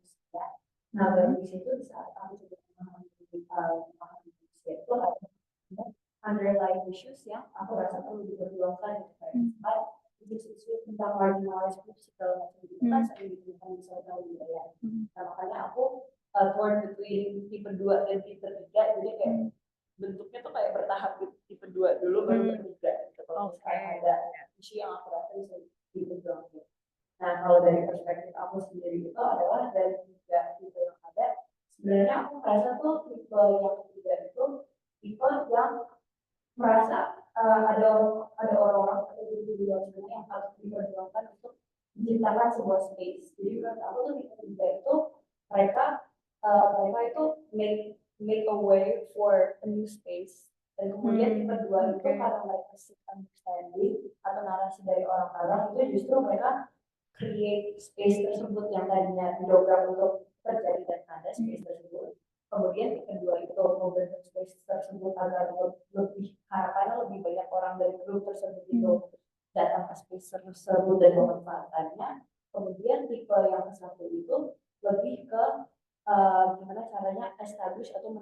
D: Nah dari situ di saat aku juga memahami itu ada underlying issues yang aku rasa perlu diperjuangkan gitu kayak isu-isu tentang marginalized groups segala macam itu kan sering ditemukan di sosial media. Nah makanya aku torn between tipe 2 dan tipe 3, jadi kayak bentuknya tuh kayak bertahap gitu, tipe 2 dulu baru tipe 3 gitu. Kalau misalnya ada isu yang aku rasa bisa diperjuangkan. Nah kalau dari perspektif aku sendiri itu adalah dari 3 tipe yang ada, sebenarnya aku merasa tuh tipe yang ketiga itu tipe yang merasa ada orang-orang atau individu yang harus diperjuangkan untuk menciptakan sebuah space. Jadi menurut aku tuh tipe 3 itu mereka itu make a way for a new space. Dan kemudian tipe 2 itu karena mereka seek understanding atau narasi dari orang-orang, itu justru mereka create space tersebut yang tadinya didobrak untuk terjadi dan ada space tersebut. Kemudian tipe 2 itu membentuk space tersebut agar lebih harapannya lebih banyak orang dari grup tersebut itu datang ke space tersebut dan memanfaatkannya. Kemudian tipe yang satu itu lebih ke gimana caranya establish atau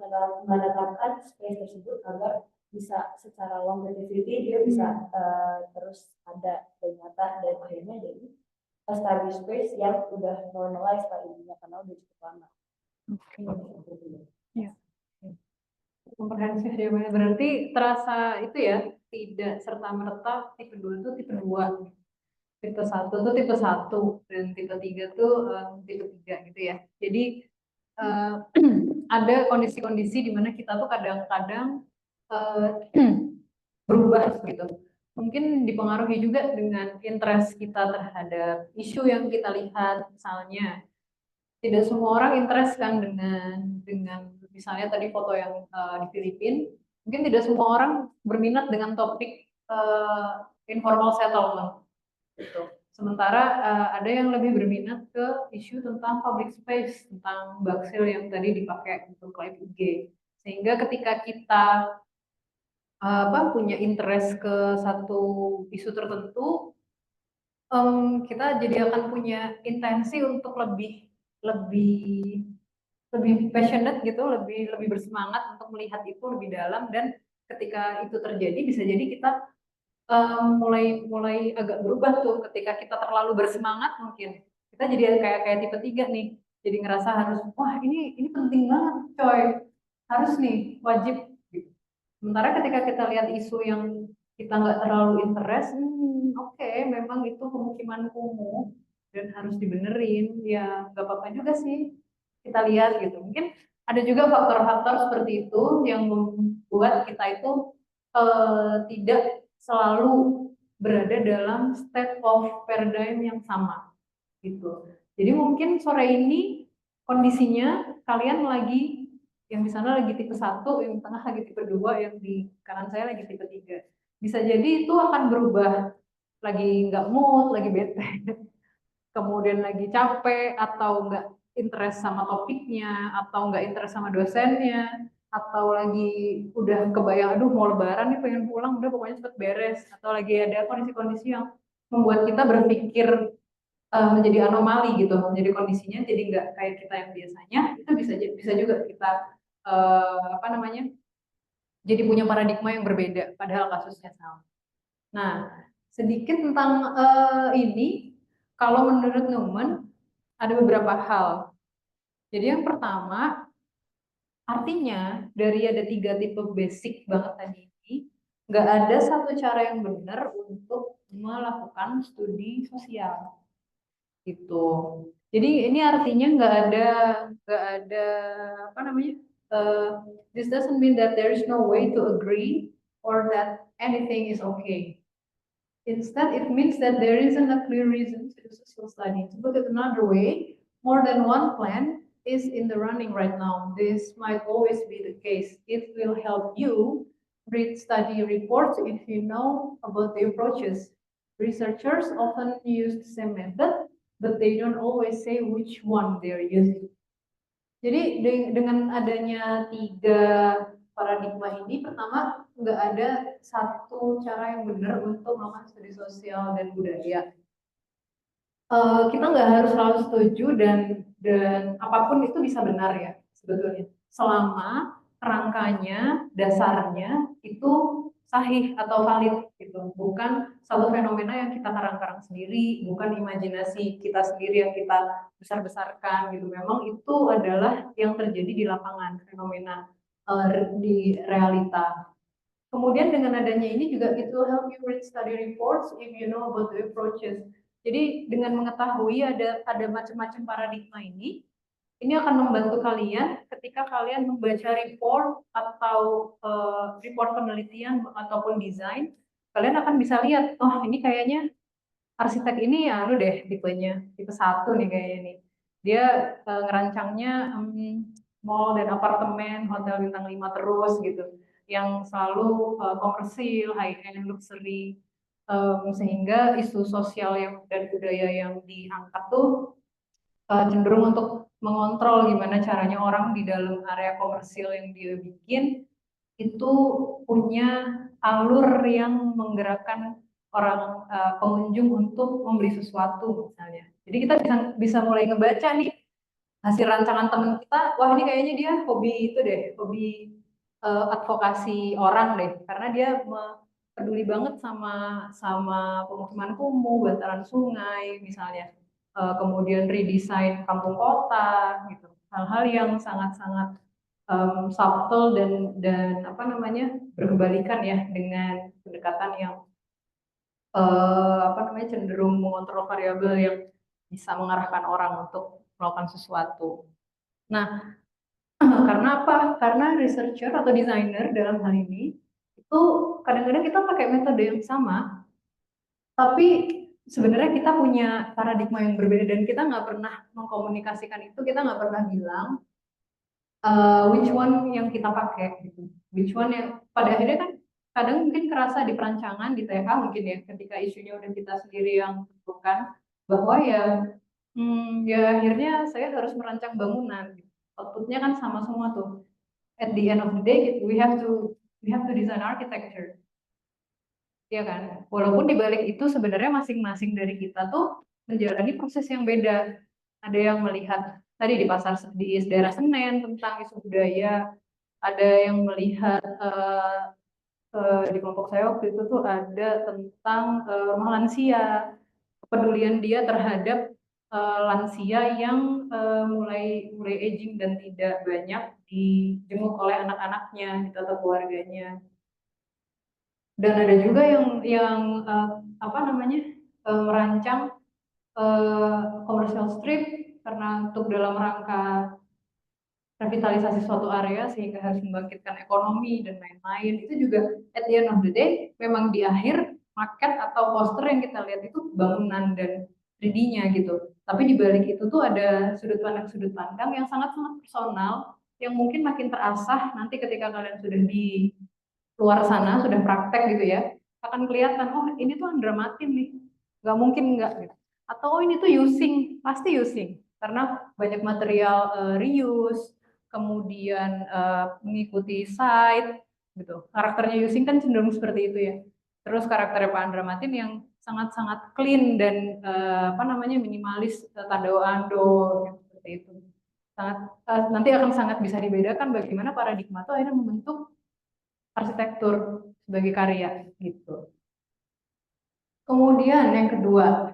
D: menetapkan space tersebut agar
H: bisa secara longevity dia bisa terus ada dan nyata dan akhirnya jadi established space yang udah normalize lah intinya karena udah cukup lama.
B: Ya. Komprehensif ya, berarti terasa itu ya, tidak serta-merta tipe 2 itu tipe 2. Tipe 1 tuh tipe 1 dan tipe 3 tuh tipe 3 gitu ya. Jadi ada kondisi-kondisi di mana kita tuh kadang-kadang berubah gitu. Mungkin dipengaruhi juga dengan interest kita terhadap isu yang kita lihat. Misalnya tidak semua orang interest kan dengan misalnya tadi foto yang di Filipina, mungkin tidak semua orang berminat dengan topik informal settlement gitu. Sementara ada yang lebih berminat ke isu tentang public space, tentang baksil yang tadi dipakai untuk live IG. Sehingga ketika kita punya interest ke satu isu tertentu, kita jadi akan punya intensi untuk lebih passionate gitu, lebih bersemangat untuk melihat itu lebih dalam, dan ketika itu terjadi bisa jadi kita mulai agak berubah tuh ketika kita terlalu bersemangat, mungkin kita jadi kayak tipe 3 nih, jadi ngerasa harus wah ini penting banget coy, harus nih wajib gitu. Sementara ketika kita lihat isu yang kita nggak terlalu interest, oke, memang itu pemukiman kumuh dan harus dibenerin, ya nggak apa-apa juga sih kita lihat gitu. Mungkin ada juga faktor-faktor seperti itu yang membuat kita itu tidak selalu berada dalam state of paradigm yang sama gitu. Jadi mungkin sore ini kondisinya kalian lagi, yang di sana lagi tipe 1, yang di tengah lagi tipe 2, yang di kanan saya lagi tipe 3. Bisa jadi itu akan berubah, lagi nggak mood, lagi bete, kemudian lagi capek, atau nggak interest sama topiknya, atau nggak interest sama dosennya, atau lagi udah kebayang, aduh mau lebaran nih pengen pulang, udah pokoknya cepet beres, atau lagi ada kondisi-kondisi yang membuat kita berpikir menjadi anomali gitu, menjadi kondisinya jadi nggak kayak kita yang biasanya, itu bisa juga kita jadi punya paradigma yang berbeda padahal kasusnya sama. Nah, sedikit tentang ini, kalau menurut Newman ada beberapa hal. Jadi yang pertama, artinya dari ada 3 tipe basic banget tadi ini, nggak ada satu cara yang benar untuk melakukan studi sosial gitu. Jadi ini artinya nggak ada this doesn't mean that there is no way to agree or that anything is okay. Instead, it means that there isn't a clear reason to do social study. To put it another way, more than one plan is in the running right now. This might always be the case. It will help you read study reports if you know about the approaches. Researchers often use the same method, but they don't always say which one they're using. Jadi dengan adanya 3 paradigma ini, pertama, nggak ada satu cara yang benar untuk melakukan studi sosial dan budaya. Kita nggak harus selalu setuju dan apapun itu bisa benar ya sebetulnya, selama kerangkanya, dasarnya itu sahih atau valid gitu, bukan satu fenomena yang kita karang-karang sendiri, bukan imajinasi kita sendiri yang kita besar-besarkan gitu. Memang itu adalah yang terjadi di lapangan, fenomena di realita. Kemudian dengan adanya ini juga it will help you read study reports if you know about the approaches. Jadi dengan mengetahui ada macam-macam paradigma ini akan membantu kalian ketika kalian membaca report atau report penelitian ataupun desain, kalian akan bisa lihat, oh ini kayaknya arsitek ini ya lu deh tipenya, tipe 1 nih kayaknya nih. Dia ngerancangnya mall dan apartemen, hotel bintang 5 terus gitu, yang selalu komersil, high end, luxury, sehingga isu sosial dan budaya yang diangkat tuh cenderung untuk mengontrol gimana caranya orang di dalam area komersil yang dia bikin itu punya alur yang menggerakkan orang pengunjung untuk membeli sesuatu misalnya. Jadi kita bisa mulai ngebaca nih hasil rancangan teman kita, wah ini kayaknya dia hobi itu deh, hobi advokasi orang deh, karena dia peduli banget sama pemukiman kumuh, bantaran sungai misalnya. Kemudian redesign kampung kota gitu. Hal-hal yang sangat-sangat subtle dan apa namanya berkebalikan ya dengan pendekatan yang apa namanya cenderung mengontrol variabel yang bisa mengarahkan orang untuk melakukan sesuatu. Nah, karena apa? Karena researcher atau designer dalam hal ini itu kadang-kadang kita pakai metode yang sama, tapi sebenarnya kita punya paradigma yang berbeda dan kita nggak pernah mengkomunikasikan itu, kita nggak pernah bilang which one yang kita pakai gitu, which one yang pada akhirnya kan kadang mungkin kerasa di perancangan di TH mungkin ya ketika isunya udah kita sendiri yang tentukan bahwa ya akhirnya saya harus merancang bangunan gitu. Outputnya kan sama semua tuh. At the end of the day we have to design architecture, ya kan? Walaupun di balik itu sebenarnya masing-masing dari kita tuh menjalani proses yang beda. Ada yang melihat tadi di daerah Senen tentang isu budaya, ada yang melihat di kelompok saya waktu itu tuh ada tentang rumah lansia, kepedulian dia terhadap lansia yang mulai aging dan tidak banyak dijenguk oleh anak-anaknya atau keluarganya. Dan ada juga yang apa namanya merancang commercial strip karena untuk dalam rangka revitalisasi suatu area sehingga harus membangkitkan ekonomi dan lain-lain. Itu juga at the end of the day memang di akhir market atau poster yang kita lihat itu bangunan dan 3D-nya gitu. Tapi di balik itu tuh ada sudut pandang yang sangat-sangat personal yang mungkin makin terasah nanti ketika kalian sudah di luar sana, sudah praktek gitu ya, akan kelihatan, oh ini tuh undramatin nih, nggak mungkin nggak gitu. Atau oh ini tuh using, pasti using, karena banyak material reuse, kemudian mengikuti site, gitu. Karakternya using kan cenderung seperti itu ya. Terus karakternya Pak Andramatin yang sangat-sangat clean dan apa namanya minimalis, tado-ando, gitu, seperti itu. Sangat, nanti akan sangat bisa dibedakan bagaimana paradigma itu akhirnya membentuk arsitektur sebagai karya gitu. Kemudian yang kedua,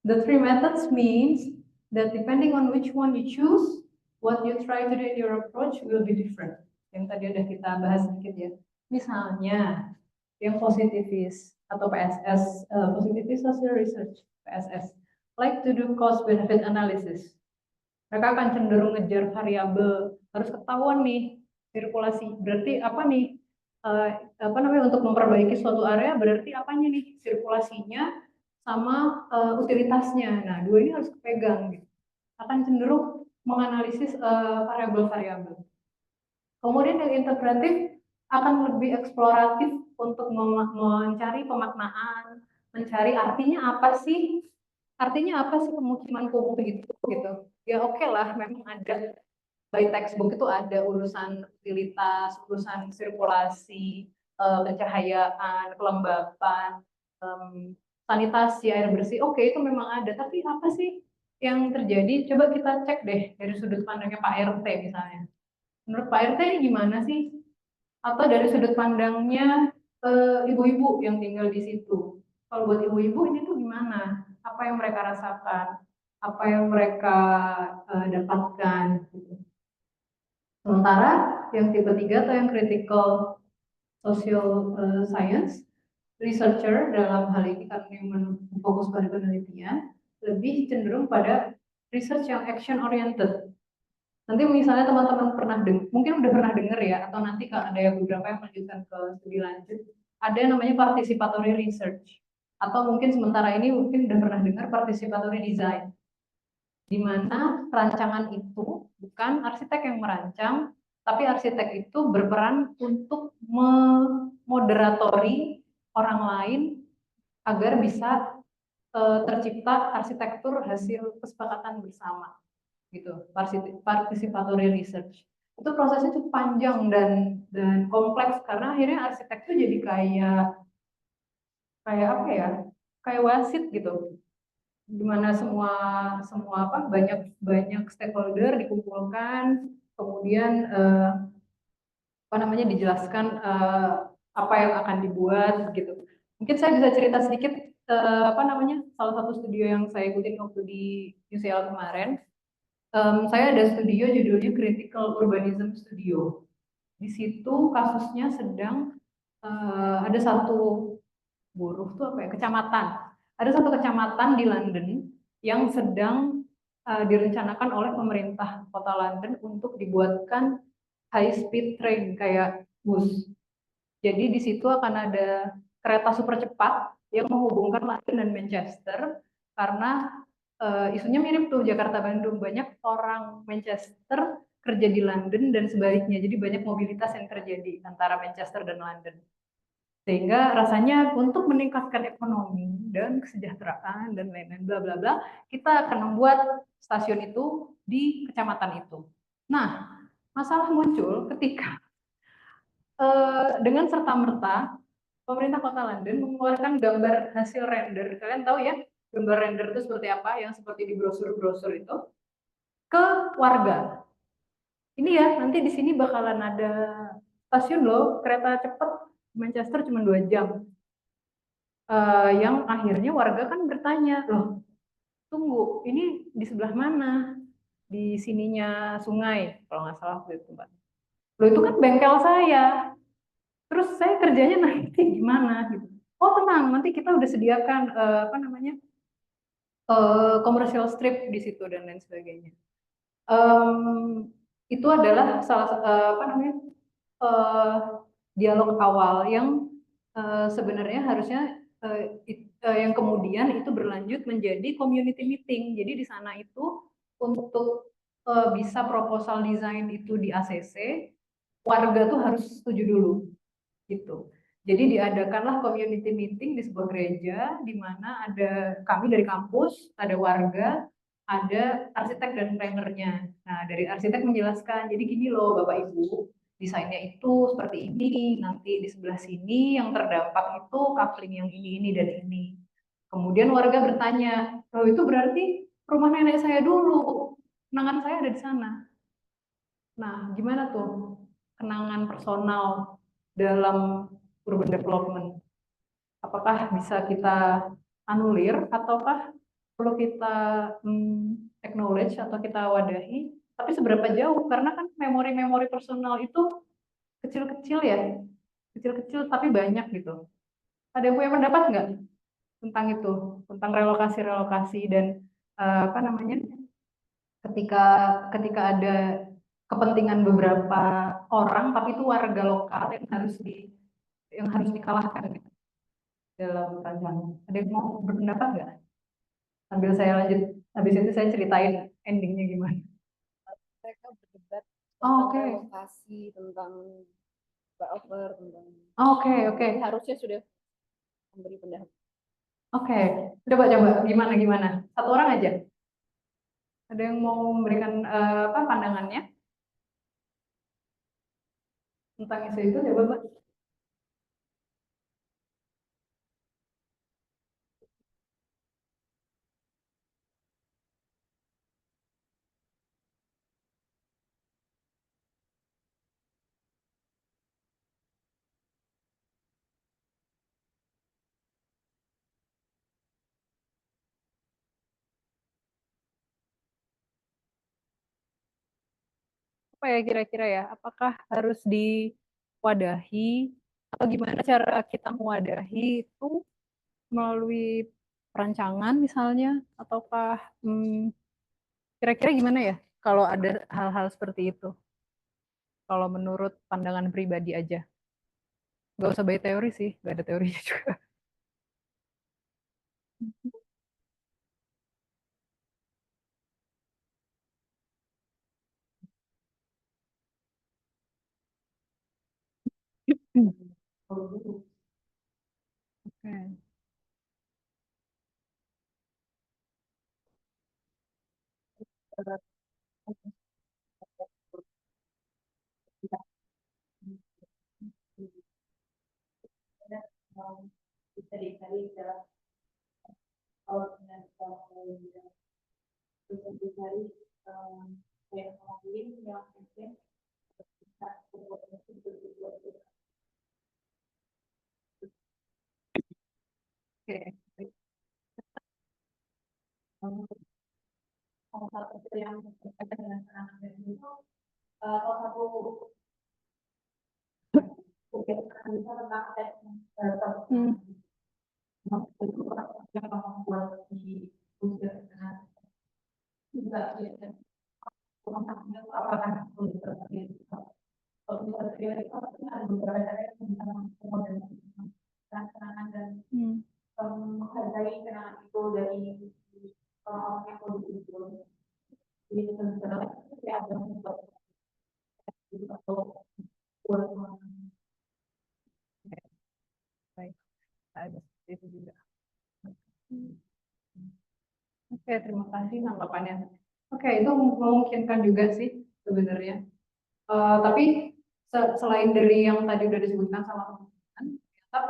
B: the three methods means that depending on which one you choose, what you try to do in your approach will be different. Yang tadi udah kita bahas sedikit ya. Misalnya yang positivis atau PSS, positivist social research (PSS), like to do cost benefit analysis. Mereka akan cenderung ngejar variabel, harus ketahuan nih sirkulasi. Berarti apa nih? Apa namanya untuk memperbaiki suatu area berarti apanya nih? Sirkulasinya sama utilitasnya. Nah, dua ini harus kepegang gitu. Akan cenderung menganalisis variabel-variabel. Kemudian yang integratif akan lebih eksploratif untuk mencari pemaknaan, mencari artinya apa sih? Artinya apa sih pemukiman kumuh itu gitu. Ya oke lah, memang ada by textbook itu ada urusan utilitas, urusan sirkulasi, pencahayaan, kelembapan, sanitasi, air bersih. Oke, itu memang ada. Tapi apa sih yang terjadi? Coba kita cek deh dari sudut pandangnya Pak RT misalnya. Menurut Pak RT ini gimana sih? Atau dari sudut pandangnya ibu-ibu yang tinggal di situ. Kalau buat ibu-ibu ini tuh gimana? Apa yang mereka rasakan? Apa yang mereka dapatkan? Gitu. Sementara yang tipe 3 atau yang critical social science researcher dalam hal ini karena yang fokus pada penelitian lebih cenderung pada research yang action oriented. Nanti misalnya teman-teman mungkin udah pernah dengar ya, atau nanti kalau ada yang beberapa yang melanjutkan ke studi lanjut, ada yang namanya participatory research. Atau mungkin sementara ini mungkin udah pernah dengar participatory design. Di mana perancangan itu bukan arsitek yang merancang, tapi arsitek itu berperan untuk memoderatori orang lain agar bisa tercipta arsitektur hasil kesepakatan bersama. Gitu, participatory research. Itu prosesnya cukup panjang dan kompleks karena akhirnya arsitek itu jadi kayak apa ya? Kayak wasit gitu. Dimana semua apa banyak stakeholder dikumpulkan, kemudian dijelaskan apa yang akan dibuat gitu. Mungkin saya bisa cerita sedikit salah satu studio yang saya ikutin waktu di UCL kemarin. Saya ada studio judulnya Critical Urbanism Studio. Di situ kasusnya sedang ada satu buruh tuh apa ya, kecamatan. Ada satu kecamatan di London yang sedang direncanakan oleh pemerintah kota London untuk dibuatkan high speed train kayak bus. Jadi di situ akan ada kereta super cepat yang menghubungkan London dan Manchester karena isunya mirip tuh Jakarta Bandung, banyak orang Manchester kerja di London dan sebaliknya. Jadi banyak mobilitas yang terjadi antara Manchester dan London. Sehingga rasanya untuk meningkatkan ekonomi dan kesejahteraan dan lain-lain bla bla bla, kita akan membuat stasiun itu di kecamatan itu. Nah, masalah muncul ketika dengan serta-merta pemerintah kota London mengeluarkan gambar hasil render. Kalian tahu ya, gambar render itu seperti apa yang seperti di brosur-brosur itu ke warga. Ini ya, nanti di sini bakalan ada stasiun loh, kereta cepat Manchester cuma 2 jam. Yang akhirnya warga kan bertanya, loh tunggu, ini di sebelah mana? Di sininya sungai, kalau nggak salah waktu itu Mbak. Loh itu kan bengkel saya. Terus saya kerjanya nanti gimana gitu. Oh tenang, nanti kita udah sediakan commercial strip di situ dan lain sebagainya. Itu adalah dialog awal yang sebenarnya harusnya yang kemudian itu berlanjut menjadi community meeting. Jadi di sana itu untuk bisa proposal desain itu di ACC, warga tuh harus setuju dulu gitu. Jadi diadakanlah community meeting di sebuah gereja di mana ada kami dari kampus, ada warga, ada arsitek dan plannernya. Nah, dari arsitek menjelaskan, jadi gini loh Bapak Ibu, desainnya itu seperti ini, nanti di sebelah sini yang terdampak itu coupling yang ini dan ini. Kemudian warga bertanya, oh itu berarti rumah nenek saya dulu, kenangan saya ada di sana. Nah, gimana tuh kenangan personal dalam urban development? Apakah bisa kita anulir ataukah perlu kita acknowledge atau kita wadahi? Tapi seberapa jauh? Karena kan memori-memori personal itu kecil-kecil ya, kecil-kecil tapi banyak gitu. Ada yang punya pendapat nggak tentang itu, tentang relokasi-relokasi dan ketika ketika ada kepentingan beberapa orang, tapi itu warga lokal yang harus dikalahkan gitu, dalam rancangan. Ada yang mau berpendapat nggak? Sambil saya lanjut, habis itu saya ceritain endingnya gimana.
A: Mereka berdebat
B: Oh,
A: tentang
B: oke.
A: relokasi, tentang flyover, tentang
B: Oke.
A: Jadi harusnya sudah memberi pendapat.
B: Oke, coba gimana? Satu orang aja. Ada yang mau memberikan pandangannya tentang isu itu? Coba, Mbak. Apa ya kira-kira ya? Apakah harus diwadahi atau gimana cara kita mewadahi itu melalui perancangan misalnya, ataukah kira-kira gimana ya kalau ada hal-hal seperti itu? Kalau menurut pandangan pribadi aja, nggak usah by teori sih, nggak ada teorinya juga. Oke.
H: Bisa dicari dalam kalau dengan bisa dicari yang lain yang mungkin bisa berpotensi
A: Oke.
G: Kalau salah satu yang berkaitan dengan serangan dan itu salah satu bukti keterangan bisa tentang attachment yang membuat di usia dengan juga ya kurang tahu apakah boleh terjadi. Kalau bisa terjadi itu ada beberapa cara yang bisa mengakomodir serangan dan menghargai serangan itu dari orang yang kondisi itu. Jadi sebenarnya tidak ada kalau buat
B: Baik, ada itu juga. Oke, terima kasih tanggapannya. Oke, itu memungkinkan juga sih sebenarnya. Tapi selain dari yang tadi udah disebutkan sama teman-teman, ternyata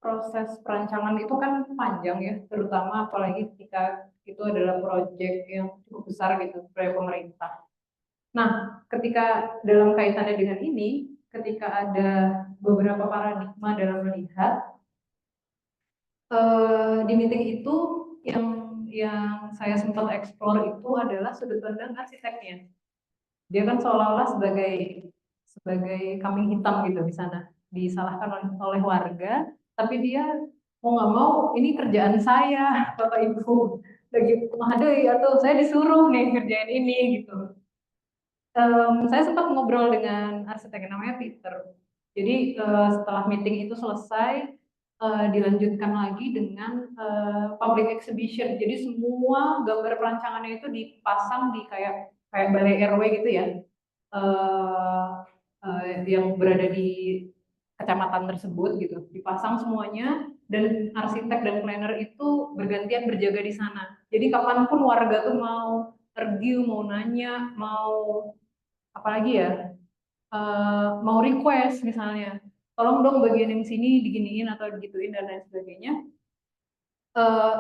B: proses perancangan itu kan panjang ya, terutama apalagi ketika itu adalah proyek yang cukup besar gitu, proyek pemerintah. Nah, ketika dalam kaitannya dengan ini, ketika ada beberapa paradigma dalam melihat di meeting itu yang saya sempat eksplor itu adalah sudut pandang arsiteknya. Dia kan seolah-olah sebagai kambing hitam gitu di sana, disalahkan oleh warga, tapi dia mau nggak mau ini kerjaan saya, Bapak Ibu, lagi menghadiri atau saya disuruh nih kerjain ini gitu. Saya sempat ngobrol dengan arsitek yang namanya Peter. Jadi setelah meeting itu selesai, dilanjutkan lagi dengan public exhibition. Jadi semua gambar perancangannya itu dipasang di kayak balai RW gitu ya, yang berada di kecamatan tersebut gitu. Dipasang semuanya dan arsitek dan planner itu bergantian berjaga di sana. Jadi kapanpun warga tuh mau review, mau nanya, mau apalagi ya, mau request misalnya, tolong dong bagian yang sini diginiin atau digituin dan lain sebagainya.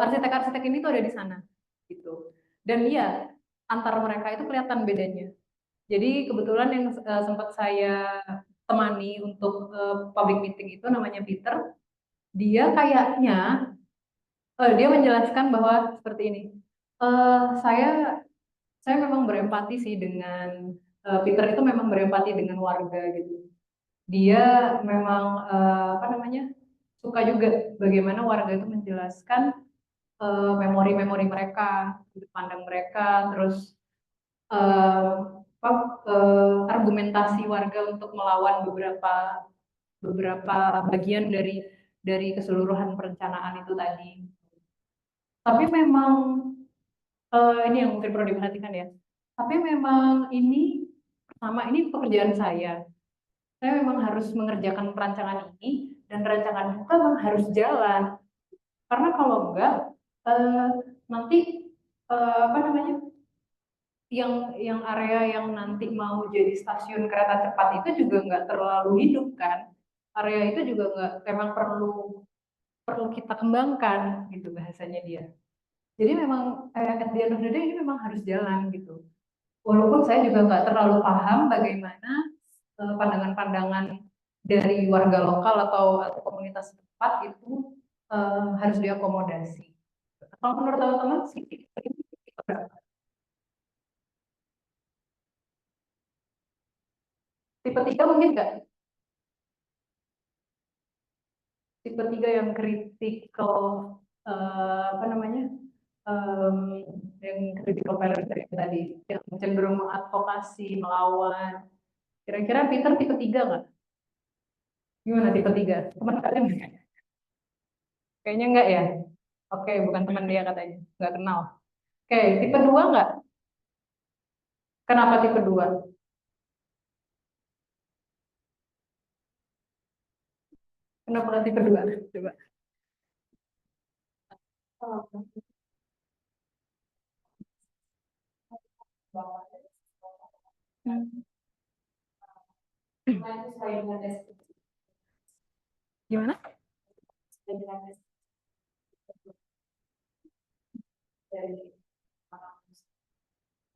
B: Arsitek-arsitek ini tuh ada di sana gitu. Dan iya, antar mereka itu kelihatan bedanya. Jadi kebetulan yang sempat saya temani untuk public meeting itu namanya Peter. Dia kayaknya dia menjelaskan bahwa seperti ini. Saya memang berempati sih dengan Peter itu memang berempati dengan warga gitu. Dia memang apa namanya suka juga bagaimana warga itu menjelaskan memori-memori mereka, sudut pandang mereka, terus apa, argumentasi warga untuk melawan beberapa bagian dari keseluruhan perencanaan itu tadi. Tapi memang ini yang mungkin perlu diperhatikan ya. Tapi memang ini pertama ini pekerjaan saya. Saya memang harus mengerjakan perancangan ini dan rancangan itu memang harus jalan. Karena kalau enggak nanti apa namanya yang area yang nanti mau jadi stasiun kereta cepat itu juga nggak terlalu hidup kan. Area itu juga nggak memang perlu kita kembangkan gitu bahasanya dia. Jadi memang at the end of the day ini memang harus jalan gitu. Walaupun saya juga nggak terlalu paham bagaimana pandangan-pandangan dari warga lokal atau komunitas setempat itu harus diakomodasi. Kalau menurut teman-teman sih tipe 3 mungkin nggak? Tipe 3 yang kritikal apa namanya? Yang critical parenting tadi, yang cenderung mengadvokasi, melawan. Kira-kira Peter tipe 3 nggak? Gimana tipe 3? Teman kalian nggak? Kayaknya enggak ya? Oke, bukan teman dia katanya. Nggak kenal. Oke, tipe 2 nggak? Kenapa tipe 2? Kenapa nggak tipe 2? Coba. Gimana?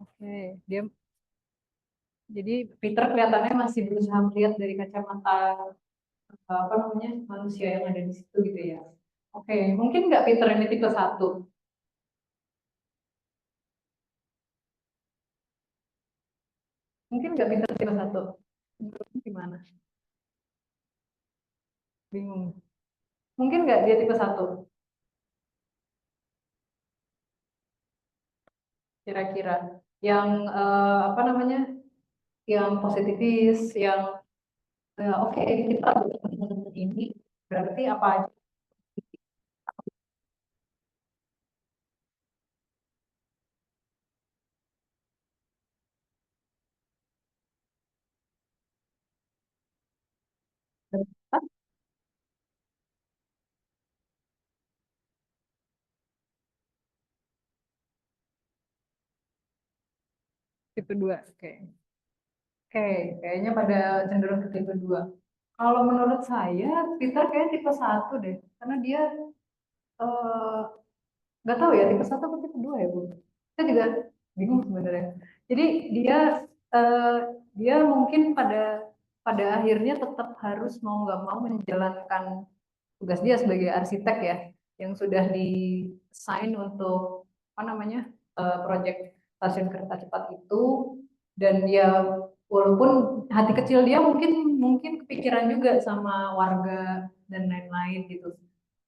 B: Oke, dia jadi Peter kelihatannya masih berusaha melihat dari kacamata apa namanya manusia yang ada di situ gitu ya. Oke, mungkin nggak Peter ini tipe 1. Mungkin nggak Peter tipe 1. Menurutmu gimana? Bingung. Mungkin nggak dia tipe 1? Kira-kira yang apa namanya? Yang positifis, yang oke kita ini berarti apa aja? Tipe 2, oke. Oke, kayaknya pada cenderung ke tipe 2. Kalau menurut saya, Peter kayaknya tipe 1 deh. Karena dia eh, nggak tahu ya tipe 1 atau tipe 2 ya Bu. Saya juga bingung sebenarnya. Jadi eh, dia mungkin pada akhirnya tetap harus mau nggak mau menjalankan tugas dia sebagai arsitek ya, yang sudah di-assign untuk apa namanya proyek stasiun kereta cepat itu. Dan dia walaupun hati kecil dia mungkin kepikiran juga sama warga dan lain-lain gitu,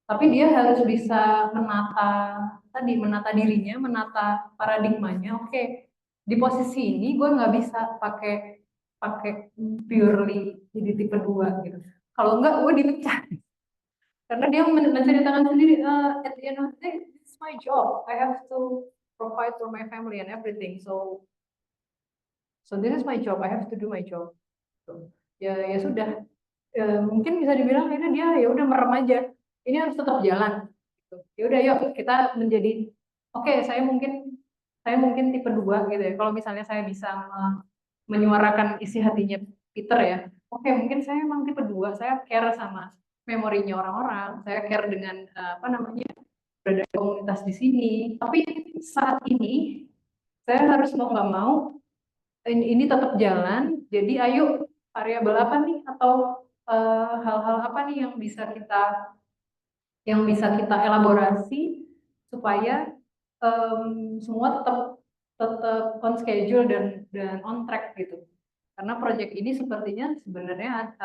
B: tapi dia harus bisa menata dirinya, menata paradigmanya. Oke, di posisi ini gue nggak bisa pakai pakai purely jadi tipe 2 gitu. Kalau enggak gue dipecat. Karena dia menceritakan sendiri, at the end of the day, this is my job. I have to provide for my family and everything. So this is my job. I have to do my job. So, ya sudah. Mungkin bisa dibilang ini dia ya udah merem aja. Ini harus tetap jalan. Gitu. Ya udah, yuk kita menjadi. Oke, saya mungkin tipe 2 gitu ya. Kalau misalnya saya bisa menyuarakan isi hatinya Peter ya. Oke, mungkin saya memang tipe 2. Saya care sama memorinya orang-orang. Saya care dengan apa namanya berada di komunitas di sini. Tapi saat ini saya harus mau nggak mau ini tetap jalan. Jadi ayo variabel apa nih atau hal-hal apa nih yang bisa kita elaborasi supaya semua tetap on schedule dan on track gitu. Karena proyek ini sepertinya sebenarnya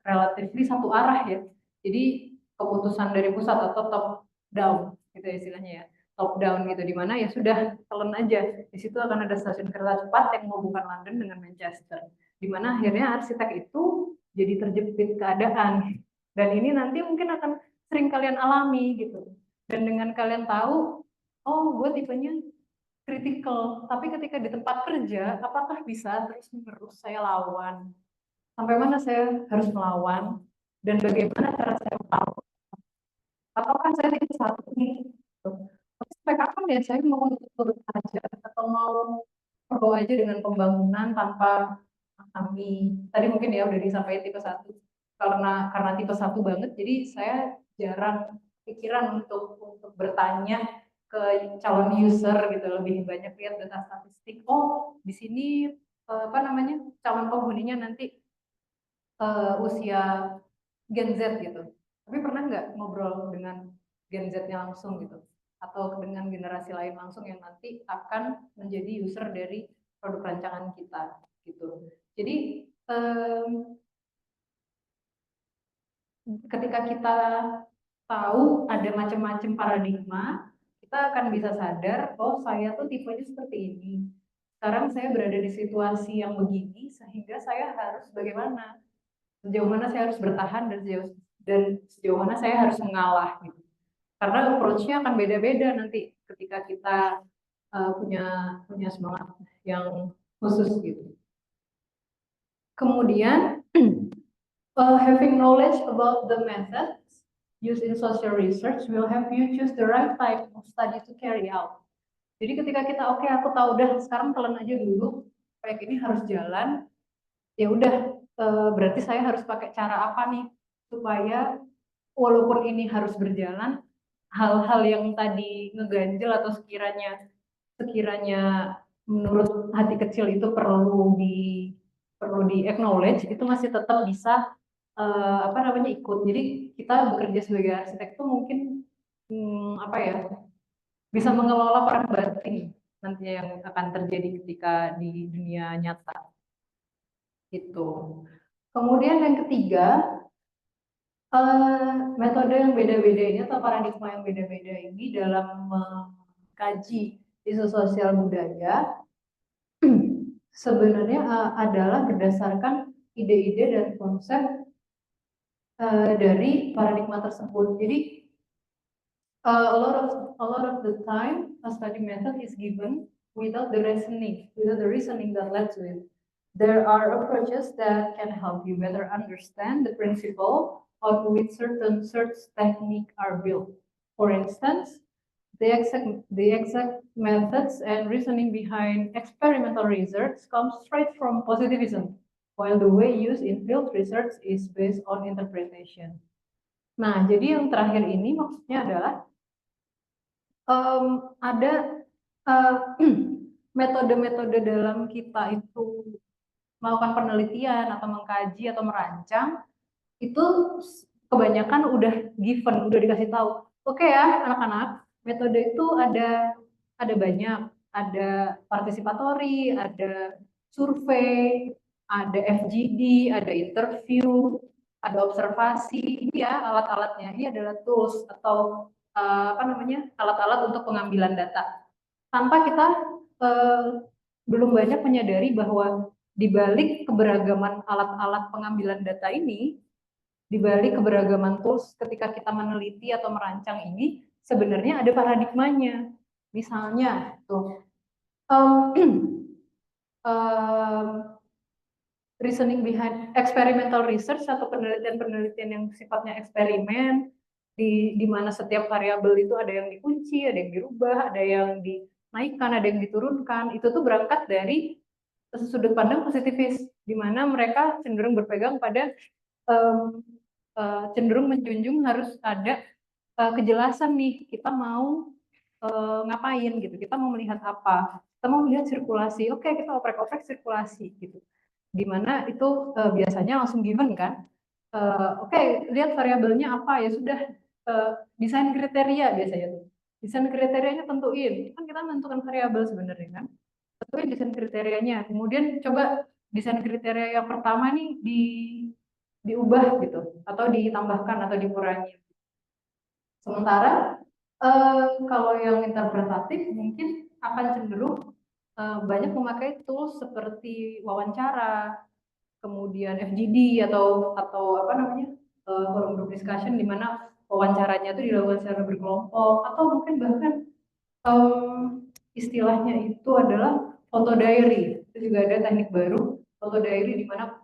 B: relatif satu arah ya. Jadi keputusan dari pusat atau top down gitu ya istilahnya ya. Top down gitu, di mana ya sudah telan aja. Di situ akan ada stasiun kereta cepat yang menghubungkan London dengan Manchester. Di mana akhirnya arsitek itu jadi terjepit keadaan. Dan ini nanti mungkin akan sering kalian alami gitu. Dan dengan kalian tahu, oh gue tipenya kritikal, tapi ketika di tempat kerja, apakah bisa terus-menerus saya lawan? Sampai mana saya harus melawan? Dan bagaimana cara saya melawan? Apakah saya tidak satu nih? Tapi sampai kapan ya saya mau turut aja atau mau pro aja dengan pembangunan tanpa kami? Tadi mungkin ya udah disampaikan tipe 1. Karena tipe 1 banget, jadi saya jarang pikiran untuk bertanya ke calon user gitu, lebih banyak lihat data statistik. Oh, di sini apa namanya calon penghuninya nanti usia Gen Z gitu. Tapi pernah nggak ngobrol dengan Gen Z-nya langsung gitu, atau dengan generasi lain langsung yang nanti akan menjadi user dari produk rancangan kita gitu. Jadi ketika kita tahu ada macam-macam paradigma, kita akan bisa sadar, oh saya tuh tipenya seperti ini. Sekarang saya berada di situasi yang begini, sehingga saya harus bagaimana? Sejauh mana saya harus bertahan dan sejauh mana saya harus mengalah gitu. Karena approach-nya akan beda-beda nanti ketika kita punya semangat yang khusus gitu. Kemudian having knowledge about the methods used in social research will help you choose the right type of study to carry out. Jadi ketika kita oke, aku tahu udah sekarang telan aja dulu proyek ini harus jalan, ya udah berarti saya harus pakai cara apa nih supaya walaupun ini harus berjalan, hal-hal yang tadi ngeganjel atau sekiranya menurut hati kecil itu perlu di acknowledge, itu masih tetap bisa apa namanya ikut. Jadi kita bekerja sebagai arsitek itu mungkin apa ya, bisa mengelola perang batin nantinya yang akan terjadi ketika di dunia nyata gitu. Kemudian yang ketiga, metode yang beda-beda ini atau paradigma yang beda-beda ini dalam mengkaji isu sosial budaya sebenarnya adalah berdasarkan ide-ide dan konsep dari paradigma tersebut. Jadi a lot of the time a study method is given without the reasoning that led to it. There are approaches that can help you better understand the principle on which certain search techniques are built. For instance, the exact methods and reasoning behind experimental research comes straight from positivism, while the way used in field research is based on interpretation. Nah, jadi yang terakhir ini maksudnya adalah ada metode-metode dalam kita itu melakukan penelitian atau mengkaji atau merancang itu kebanyakan udah given, udah dikasih tahu. Oke ya, anak-anak, metode itu ada banyak, ada partisipatori, ada survei, ada FGD, ada interview, ada observasi. Ini ya alat-alatnya. Ini adalah tools atau alat-alat untuk pengambilan data. Tanpa kita belum banyak menyadari bahwa di balik keberagaman alat-alat pengambilan data ini, di balik keberagaman tools ketika kita meneliti atau merancang ini, sebenarnya ada paradigmanya. Misalnya tuh reasoning behind experimental research atau penelitian-penelitian yang sifatnya eksperimen, di mana setiap variabel itu ada yang dikunci, ada yang dirubah, ada yang dinaikkan, ada yang diturunkan. Itu tuh berangkat dari sudut pandang positivis, di mana mereka cenderung berpegang pada cenderung menjunjung harus ada kejelasan nih, kita mau ngapain gitu, kita mau melihat apa, kita mau melihat sirkulasi, oke kita oprek-oprek sirkulasi gitu, dimana itu biasanya langsung given kan, oke lihat variabelnya apa, ya sudah desain kriteria biasanya tuh, desain kriterianya tentuin, kan kita menentukan variabel sebenarnya kan, tentuin desain kriterianya, kemudian coba desain kriteria yang pertama nih diubah gitu, atau ditambahkan atau dikurangi. Sementara kalau yang interpretatif mungkin akan cenderung banyak memakai tools seperti wawancara, kemudian FGD atau apa namanya forum group discussion, di mana wawancaranya itu dilakukan secara berkelompok, atau mungkin bahkan istilahnya itu adalah foto diary. Itu juga ada teknik baru, foto diary, di mana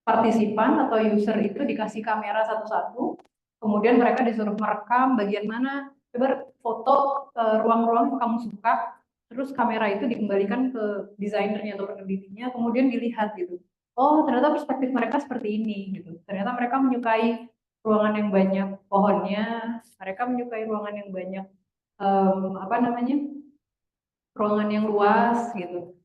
B: partisipan atau user itu dikasih kamera satu-satu, kemudian mereka disuruh merekam bagian mana, coba foto ruang-ruang yang kamu suka, terus kamera itu dikembalikan ke desainernya atau penelitinya, kemudian dilihat gitu. Oh, ternyata perspektif mereka seperti ini gitu. Ternyata mereka menyukai ruangan yang banyak pohonnya, mereka menyukai ruangan yang banyak ruangan yang luas gitu.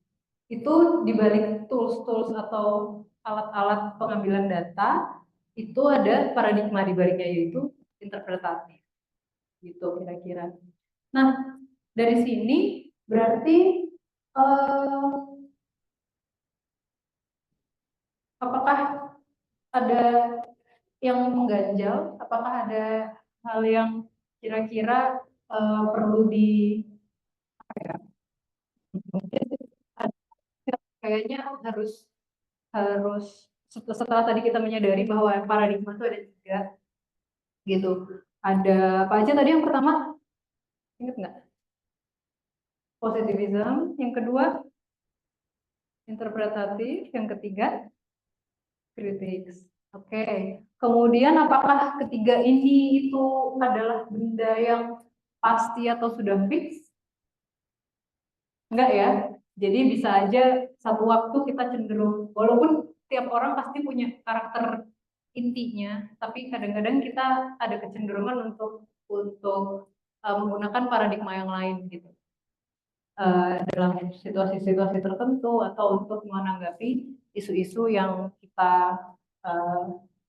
B: Itu dibalik tools-tools atau alat-alat pengambilan data itu ada paradigma di baliknya, yaitu interpretatif gitu kira-kira. Nah, dari sini berarti apakah ada yang mengganjal, apakah ada hal yang kira-kira perlu kayaknya harus setelah tadi kita menyadari bahwa paradigma itu ada tiga gitu. Ada apa aja tadi? Yang pertama ingat nggak? Positivism. Yang kedua interpretatif. Yang ketiga kritis. Oke. Kemudian apakah ketiga ini itu adalah benda yang pasti atau sudah fix? Enggak ya. Jadi bisa aja satu waktu kita cenderung, walaupun tiap orang pasti punya karakter intinya, tapi kadang-kadang kita ada kecenderungan untuk menggunakan paradigma yang lain gitu dalam situasi-situasi tertentu, atau untuk menanggapi isu-isu yang kita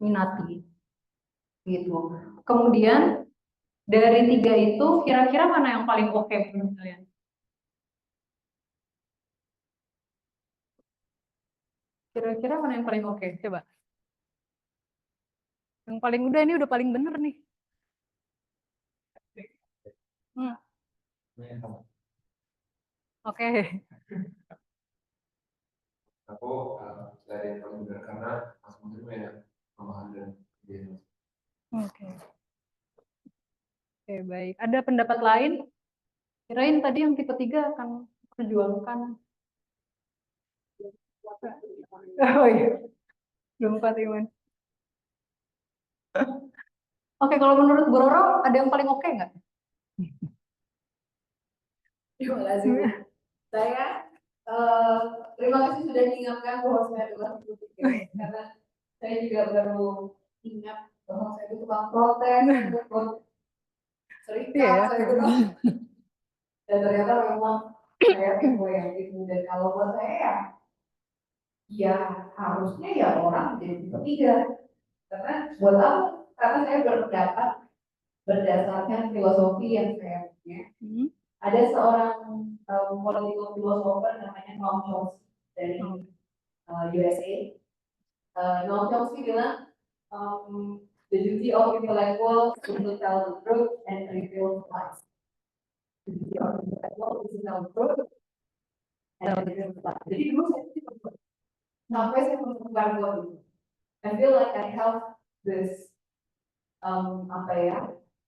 B: minati gitu. Kemudian Dari 3 itu kira-kira mana yang paling oke menurut kalian? Kira-kira mana yang paling oke? Coba. Yang paling udah ini udah paling bener nih. Hmm, Oke.
C: Aku dari yang paling benar karena Mas Menteri banyak tambahan dan ide.
B: Oke. Oke, baik. Ada pendapat lain? Kirain tadi yang tipe 3 akan perjuangkan. Oh iya. Belum kuat Iman. Oke, kalau menurut Bu Roro ada yang paling oke nggak?
A: Terima kasih, Bu. Saya terima kasih sudah diingatkan bahwa saya adalah tipe 3 karena saya juga baru ingat bahwa saya itu tukang protes, serikat,
B: Iya ya.
A: saya itu dan ternyata memang saya tipe yang itu dan kalau buat saya ya harusnya ya orang jadi tipe 3 karena buat apa? Karena saya berpendapat berdasarkan filosofi yang saya punya. Ada seorang political philosopher namanya Noam Chomsky dari USA. Noam Chomsky bilang the duty of intellectual is to tell the truth and reveal lies. The duty of intellectual is to tell the truth and reveal lies. Jadi dulu saya itu sampai saya menemukan buat itu. I feel like I have this apa ya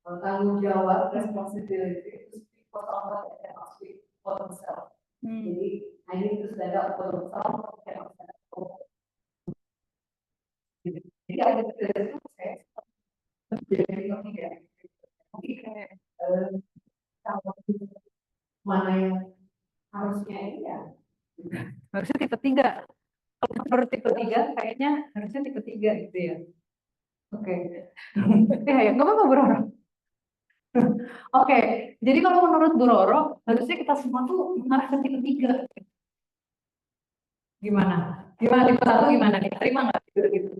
A: tanggung jawab responsibility to speak for someone that cannot speak for themselves. Jadi I need to stand up for themselves, cannot stand up for. Jadi ada itu saya jadi tidak. Kalau mana yang harusnya ini ya
B: Harusnya tipe 3. Kalau menurut tipe 3 kayaknya harusnya tipe 3 gitu ya. Oke. Ya, nggak apa-apa Bu Roro. Oke, jadi kalau menurut Bu Roro, harusnya kita semua tuh mengarah ke tipe 3. Gimana? Gimana tipe 1 gimana nih? Terima nggak gitu?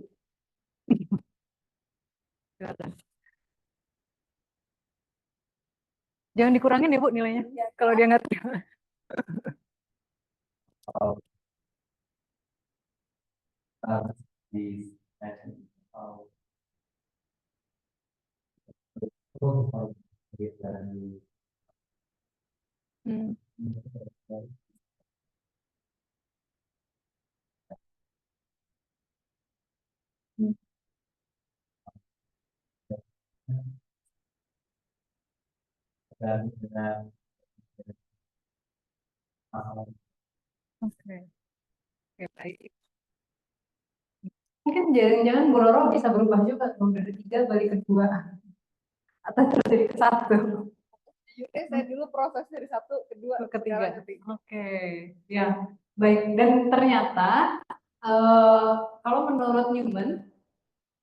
B: Jangan dikurangin ya Bu nilainya, kalau dia nggak terima. Oke, baik. Mungkin jangan-jangan Bu Roro bisa berubah juga dari 3 balik ke 2 atau terus jadi ke 1.
A: Saya dulu proses dari 1 ke 2
B: ke 3. Oke, ya baik. Dan ternyata kalau menurut Newman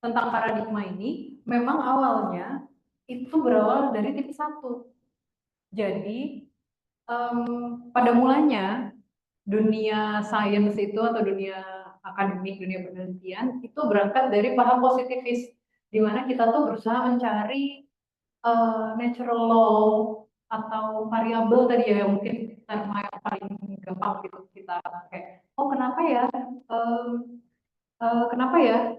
B: tentang paradigma ini memang awalnya itu berawal dari tipe 1. Jadi pada mulanya dunia sains itu atau dunia akademik, dunia penelitian itu berangkat dari paham positivis, di mana kita tuh berusaha mencari natural law atau variabel tadi ya yang mungkin terma yang paling gampang gitu kita pakai. Oh kenapa ya? Kenapa ya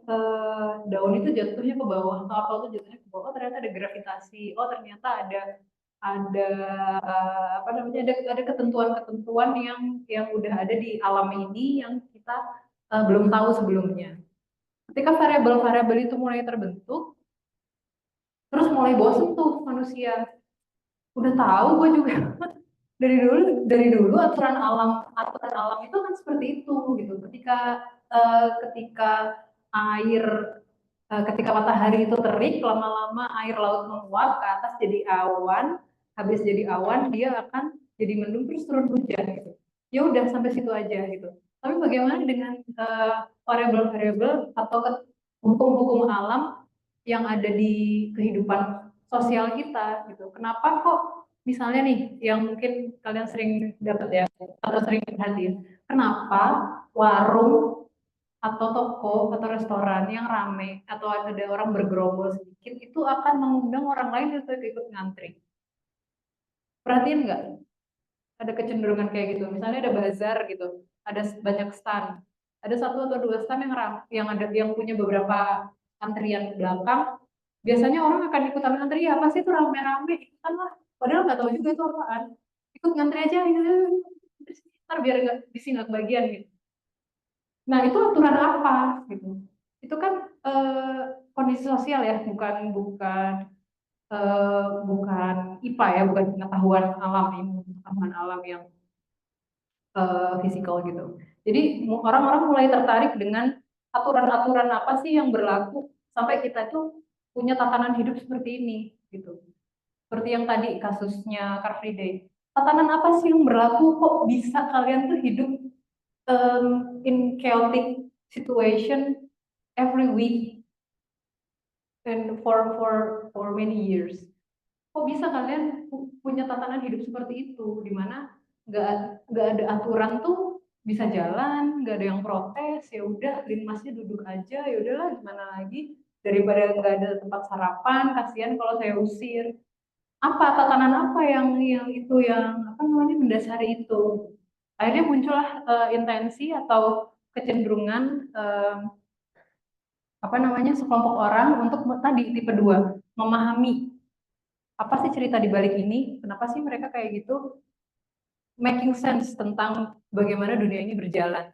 B: daun itu jatuhnya ke bawah, atau apel itu jatuhnya ke bawah? Oh ternyata ada gravitasi. Oh ternyata ada apa namanya ada ketentuan-ketentuan yang udah ada di alam ini yang kita belum tahu sebelumnya. Ketika variabel-variabel itu mulai terbentuk, terus mulai bosen tuh manusia. Udah tahu gue juga dari dulu aturan alam itu kan seperti itu gitu. Ketika air ketika matahari itu terik, lama-lama air laut menguap ke atas jadi awan, habis jadi awan dia akan jadi mendung terus turun hujan gitu. Ya udah sampai situ aja gitu. Tapi bagaimana dengan variabel-variabel atau hukum-hukum alam yang ada di kehidupan sosial kita gitu? Kenapa kok misalnya nih yang mungkin kalian sering dapat ya atau sering perhatiin, kenapa warung atau toko atau restoran yang rame atau ada orang bergerombol sedikit itu akan mengundang orang lain untuk ikut ngantri. Perhatiin nggak? Ada kecenderungan kayak gitu. Misalnya ada bazar gitu, ada banyak stand. Ada satu atau dua stand yang punya beberapa antrian belakang. Biasanya orang akan ikutan ngantri, apa sih itu rame-rame ikutan lah. Padahal nggak tahu juga itu apaan. Ikut ngantri aja, ntar biar nggak nggak kebagian gitu. Nah itu aturan apa gitu? Itu kan kondisi sosial ya, bukan IPA ya, bukan pengetahuan alam ini, pengetahuan alam yang fisikal gitu. Jadi orang-orang mulai tertarik dengan aturan-aturan apa sih yang berlaku sampai kita tuh punya tatanan hidup seperti ini gitu. Seperti yang tadi kasusnya Car Free Day. Tatanan apa sih yang berlaku kok bisa kalian tuh hidup in chaotic situation every week and for many years. Kok bisa kalian punya tatanan hidup seperti itu, di mana nggak ada aturan tuh bisa jalan, nggak ada yang protes, ya udah linmasnya duduk aja, ya udahlah gimana lagi daripada nggak ada tempat sarapan, kasihan kalau saya usir. Apa tatanan apa yang itu yang apa namanya mendasari itu? Akhirnya muncullah intensi atau kecenderungan apa namanya sekelompok orang untuk tadi tipe 2 memahami apa sih cerita di balik ini, kenapa sih mereka kayak gitu, making sense tentang bagaimana dunia ini berjalan.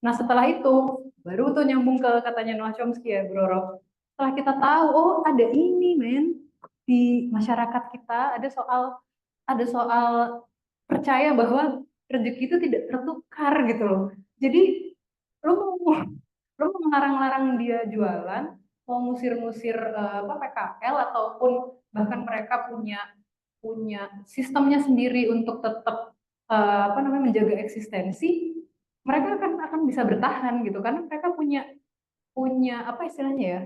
B: Nah setelah itu baru tuh nyambung ke katanya Noah Chomsky ya Bro Rob. Setelah kita tahu oh ada ini men di masyarakat kita ada soal percaya bahwa rezeki itu tidak tertukar gitu loh. Jadi lo mau melarang-larang dia jualan, mau ngusir-ngusir PKL ataupun bahkan mereka punya sistemnya sendiri untuk tetap apa namanya menjaga eksistensi, mereka akan bisa bertahan gitu karena mereka punya apa istilahnya ya,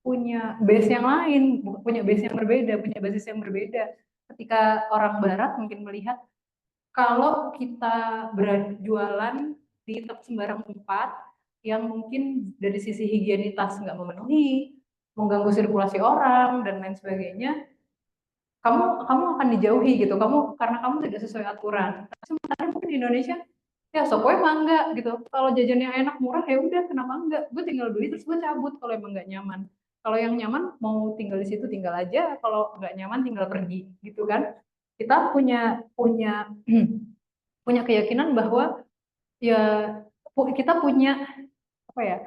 B: punya base yang lain, punya base yang berbeda, punya basis yang berbeda. Ketika orang barat mungkin melihat kalau kita berjualan di sembarang tempat yang mungkin dari sisi higienitas nggak memenuhi, mengganggu sirkulasi orang dan lain sebagainya, kamu akan dijauhi gitu. Karena kamu tidak sesuai aturan. Sementara mungkin di Indonesia ya sokoi mangga gitu. Kalau jajannya enak murah ya udah kenapa enggak? Gue tinggal beli terus gue cabut kalau emang nggak nyaman. Kalau yang nyaman mau tinggal di situ tinggal aja. Kalau nggak nyaman tinggal pergi gitu kan. Kita punya punya keyakinan bahwa ya kita punya apa ya,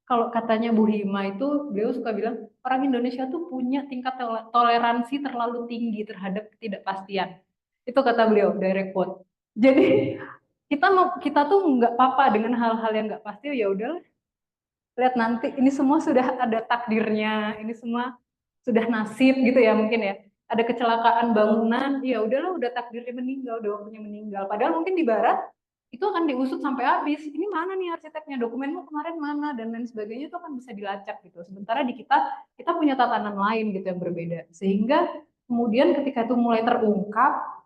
B: kalau katanya Bu Hima itu beliau suka bilang orang Indonesia tuh punya tingkat toleransi terlalu tinggi terhadap ketidakpastian, itu kata beliau direct quote. Jadi kita tuh nggak apa-apa dengan hal-hal yang nggak pasti, ya udahlah lihat nanti, ini semua sudah ada takdirnya, ini semua sudah nasib gitu ya mungkin ya. Ada kecelakaan bangunan, ya udahlah udah takdirnya meninggal, udah waktunya meninggal. Padahal mungkin di barat itu akan diusut sampai habis. Ini mana nih arsiteknya, dokumenmu kemarin mana dan lain sebagainya, itu akan bisa dilacak gitu. Sementara di kita punya tatanan lain gitu yang berbeda. Sehingga kemudian ketika itu mulai terungkap,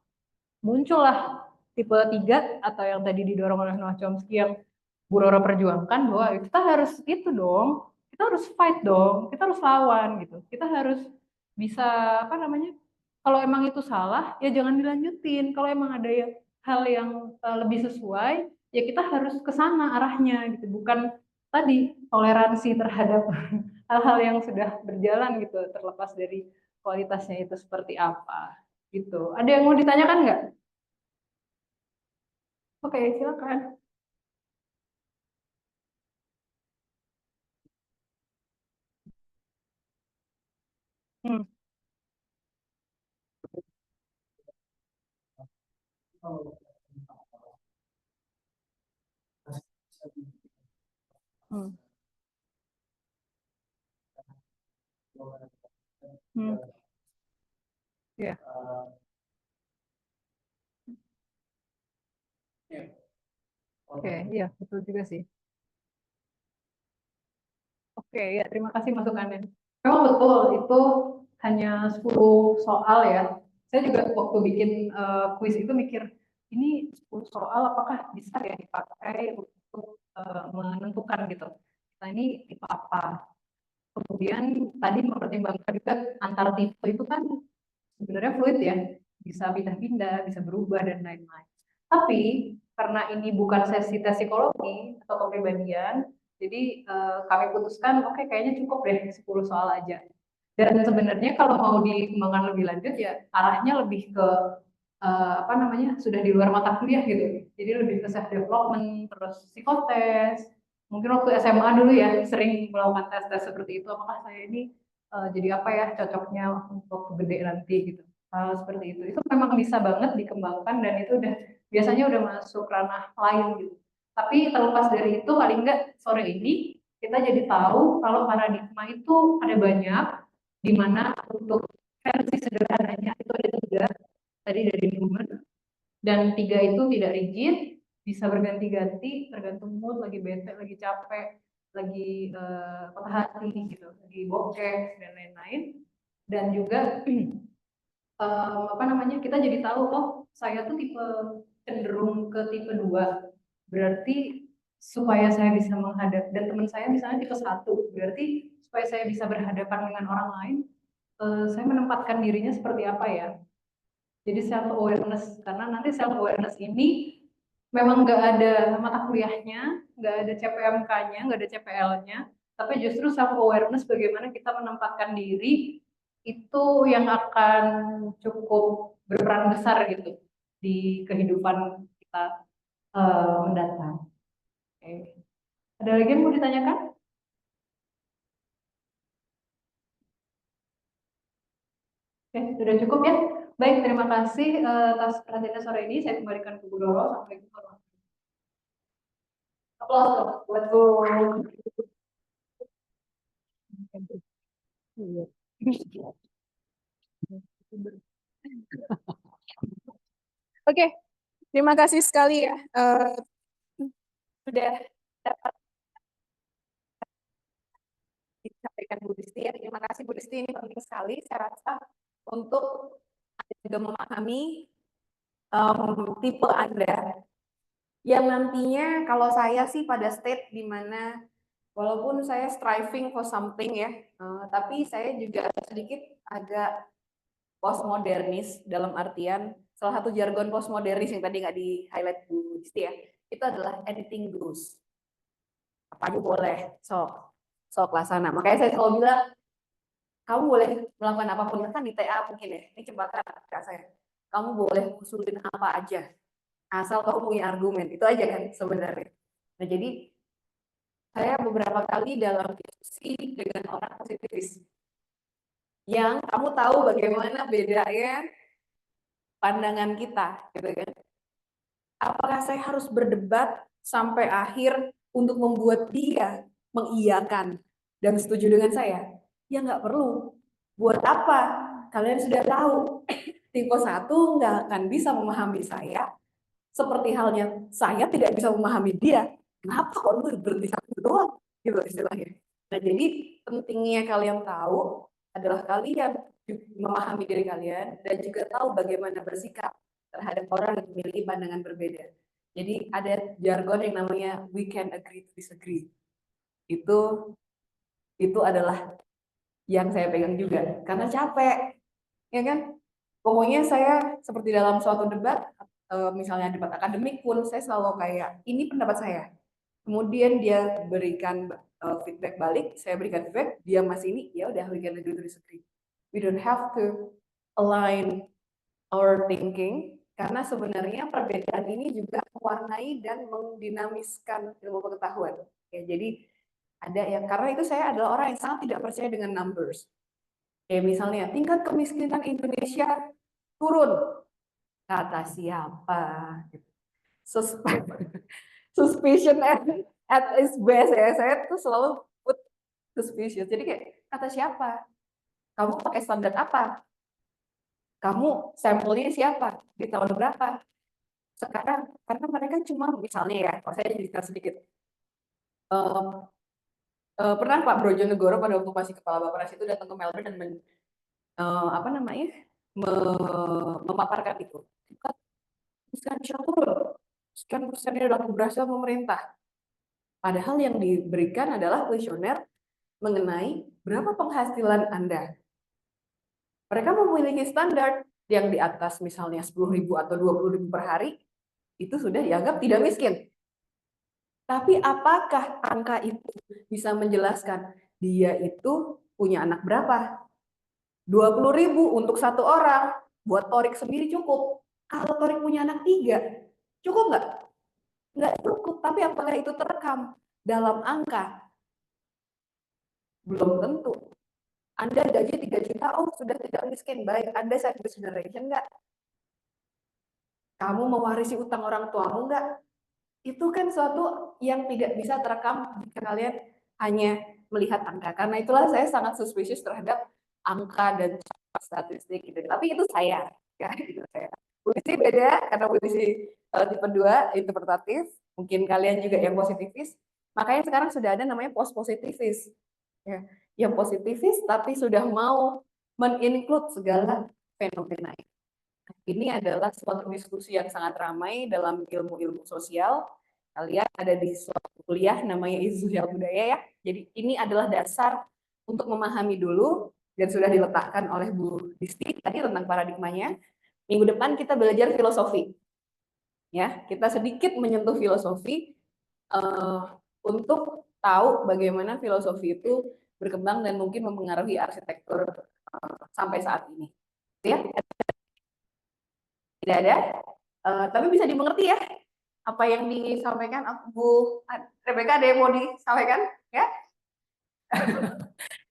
B: muncullah tipe 3 atau yang tadi didorong oleh Noah Chomsky yang Bu Roro perjuangkan, bahwa kita harus itu dong, kita harus fight dong, kita harus lawan gitu, kita harus bisa apa namanya, kalau emang itu salah ya jangan dilanjutin, kalau emang ada hal yang lebih sesuai ya kita harus ke sana arahnya gitu, bukan tadi toleransi terhadap hal-hal yang sudah berjalan gitu, terlepas dari kualitasnya itu seperti apa gitu. Ada yang mau ditanyakan nggak? Oke, silakan. Hmm. Hmm. Hmm. Ya. Oke, iya betul juga sih. Oke, ya terima kasih masukannya. Memang betul itu hanya 10 soal ya. Saya juga waktu bikin kuis itu mikir, ini 10 soal apakah bisa ya dipakai untuk menentukan gitu. ini tipe apa. Kemudian tadi mempertimbangkan juga antar tipe itu kan sebenarnya fluid ya, bisa pindah-pindah, bisa berubah dan lain-lain. Tapi karena ini bukan sesi tes psikologi atau kepribadian, jadi kami putuskan oke, kayaknya cukup deh 10 soal aja. Dan sebenarnya kalau mau dikembangkan lebih lanjut ya arahnya lebih ke apa namanya, sudah di luar mata kuliah gitu. Jadi lebih ke self development, terus psikotes. Mungkin waktu SMA dulu ya sering melakukan tes-tes seperti itu. Apakah saya ini jadi apa ya cocoknya untuk gede nanti gitu. Hal seperti itu. Itu memang bisa banget dikembangkan dan itu udah biasanya udah masuk ranah lain gitu. Tapi terlepas dari itu paling enggak sore ini kita jadi tahu kalau paradigma itu ada banyak, di mana untuk versi sederhananya itu ada 3 tadi dari Newman, dan 3 itu tidak rigid, bisa berganti-ganti tergantung mood, lagi bete, lagi capek, lagi patah hati gitu, lagi bokeh dan lain-lain. Dan juga apa namanya, kita jadi tahu oh saya tuh tipe cenderung ke tipe 2, berarti supaya saya bisa menghadap, dan teman saya misalnya tipe 1, berarti supaya saya bisa berhadapan dengan orang lain, saya menempatkan dirinya seperti apa ya. Jadi self awareness, karena nanti self awareness ini memang nggak ada mata kuliahnya, nggak ada CPMK-nya, nggak ada CPL-nya, tapi justru self awareness bagaimana kita menempatkan diri itu yang akan cukup berperan besar gitu di kehidupan kita mendatang. Oke. Ada lagi yang mau ditanyakan? Oke, sudah cukup ya. Baik, terima kasih atas perhatiannya sore ini. Saya kembalikan ke Bu Doro. Assalamualaikum warahmatullahi wabarakatuh. Aplaus buat Bu.
A: Oke, terima kasih sekali ya. Sudah dapat disampaikan Bu Disti ya. Terima kasih Bu Disti, ini penting sekali saya rasa untuk juga memahami tipe Anda. Yang nantinya kalau saya sih pada state di mana walaupun saya striving for something ya, tapi saya juga sedikit agak postmodernis dalam artian salah satu jargon postmodernis yang tadi nggak di highlight Bu Disti ya, itu adalah anything goes. Apa aja boleh, sok laksana. Makanya saya selalu bilang, kamu boleh melakukan apapun, kan di TA mungkin ya, ini jembatan saya. Kamu boleh usulin apa aja, asal kamu punya argumen, itu aja kan sebenarnya. Nah jadi saya beberapa kali dalam diskusi dengan orang positivis yang kamu tahu bagaimana bedanya pandangan kita, gitu kan? Apakah saya harus berdebat sampai akhir untuk membuat dia mengiyakan dan setuju dengan saya? Ya nggak perlu. Buat apa? Kalian sudah tahu tipe 1 nggak akan bisa memahami saya, seperti halnya saya tidak bisa memahami dia. Kenapa kok lu berhenti satu doang? Gitu istilahnya. Nah jadi pentingnya kalian tahu adalah kalian memahami diri kalian dan juga tahu bagaimana bersikap terhadap orang yang memiliki pandangan berbeda. Jadi ada jargon yang namanya we can agree to disagree. Itu adalah yang saya pegang juga karena capek, ya kan? Pokoknya saya seperti dalam suatu debat, misalnya debat akademik pun saya selalu kayak ini pendapat saya. Kemudian dia berikan feedback balik, saya berikan feedback, dia masih ini, ya udah we can agree to disagree. We don't have to align our thinking karena sebenarnya perbedaan ini juga mewarnai dan mendinamiskan ilmu pengetahuan. Ya, jadi ada yang karena itu saya adalah orang yang sangat tidak percaya dengan numbers. Kayak misalnya tingkat kemiskinan Indonesia turun, kata siapa? Suspicion at its best ya. Saya tuh selalu put suspicious. Jadi kayak kata siapa? Kamu pakai standar apa? Kamu sampelnya siapa? Di tahun berapa? Sekarang karena mereka cuma misalnya ya, kalau saya cerita sedikit. Pernah Pak Brojonegoro pada waktu masih kepala Bappenas itu datang ke Melbourne dan apa namanya memaparkan itu. Sekian turun, sekian persennya dalam berhasil pemerintah. Padahal yang diberikan adalah kuesioner mengenai berapa penghasilan Anda. Mereka memiliki standar yang di atas misalnya 10.000 atau 20.000 per hari, itu sudah dianggap tidak miskin. Tapi apakah angka itu bisa menjelaskan dia itu punya anak berapa? 20.000 untuk satu orang, buat Torik sendiri cukup. Kalau Torik punya anak 3, cukup nggak? Nggak cukup, tapi apakah itu terekam dalam angka? Belum tentu. Anda gaji 3 juta, oh sudah tidak miskin. Baik, Anda service generation nggak? Kamu mewarisi utang orang tuamu nggak? Itu kan suatu yang tidak bisa terekam jika kalian hanya melihat angka. Karena itulah saya sangat suspicious terhadap angka dan statistik gitu. Tapi itu saya, ya itu saya. Puisi beda karena puisi tipe 2 interpretatif. Mungkin kalian juga yang positivis. Makanya sekarang sudah ada namanya post positivis. Ya, yang positivis tapi sudah mau men-include segala fenomena. Ini adalah suatu diskusi yang sangat ramai dalam ilmu-ilmu sosial. Kalian ada di suatu kuliah namanya Ilmu Sosial Budaya ya. Jadi ini adalah dasar untuk memahami dulu dan sudah diletakkan oleh Bu Disti tadi tentang paradigmanya. Minggu depan kita belajar filosofi. Ya, kita sedikit menyentuh filosofi untuk tahu bagaimana filosofi itu berkembang dan mungkin mempengaruhi arsitektur sampai saat ini. Ya, tidak ada, tapi bisa dimengerti ya apa yang disampaikan Bu Rebecca. Ada yang mau disampaikan ya?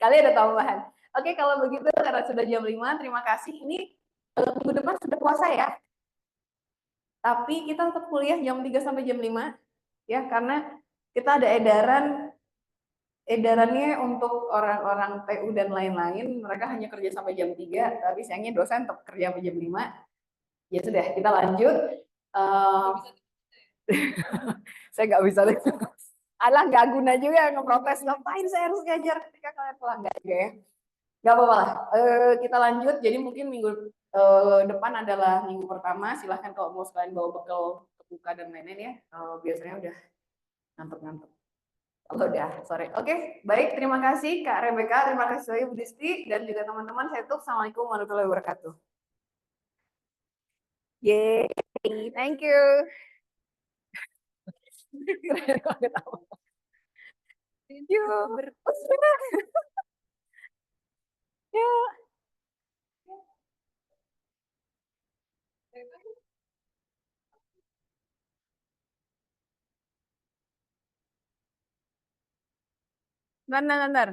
A: Kali ada tambahan. Oke, kalau begitu karena sudah jam 5, terima kasih. Ini minggu depan sudah puasa ya. Tapi kita tetap kuliah jam 3 sampai jam 5 ya, karena kita ada edarannya untuk orang-orang TU dan lain-lain, mereka hanya kerja sampai jam 3, tapi sayangnya dosen tetap kerja sampai jam 5. Ya sudah, kita lanjut. Saya nggak bisa deh. Alah, nggak guna juga ngeprotes. Ngapain saya harus ngajar ketika kalian pulang? Nggak juga ya. Nggak apa-apa lah. Kita lanjut. Jadi mungkin minggu depan adalah minggu pertama. Silahkan kalau mau sekalian bawa bekal kebuka dan lain-lain ya. Biasanya udah ngantuk-ngantuk. Kalau udah sore. Oke, baik. Terima kasih Kak Rebecca. Terima kasih saya Bu Disti. Dan juga teman-teman. Saya tutup. Assalamualaikum warahmatullahi wabarakatuh. Yeay. Thank you. Keren banget. Yuk. Yuk. Bentar, bentar.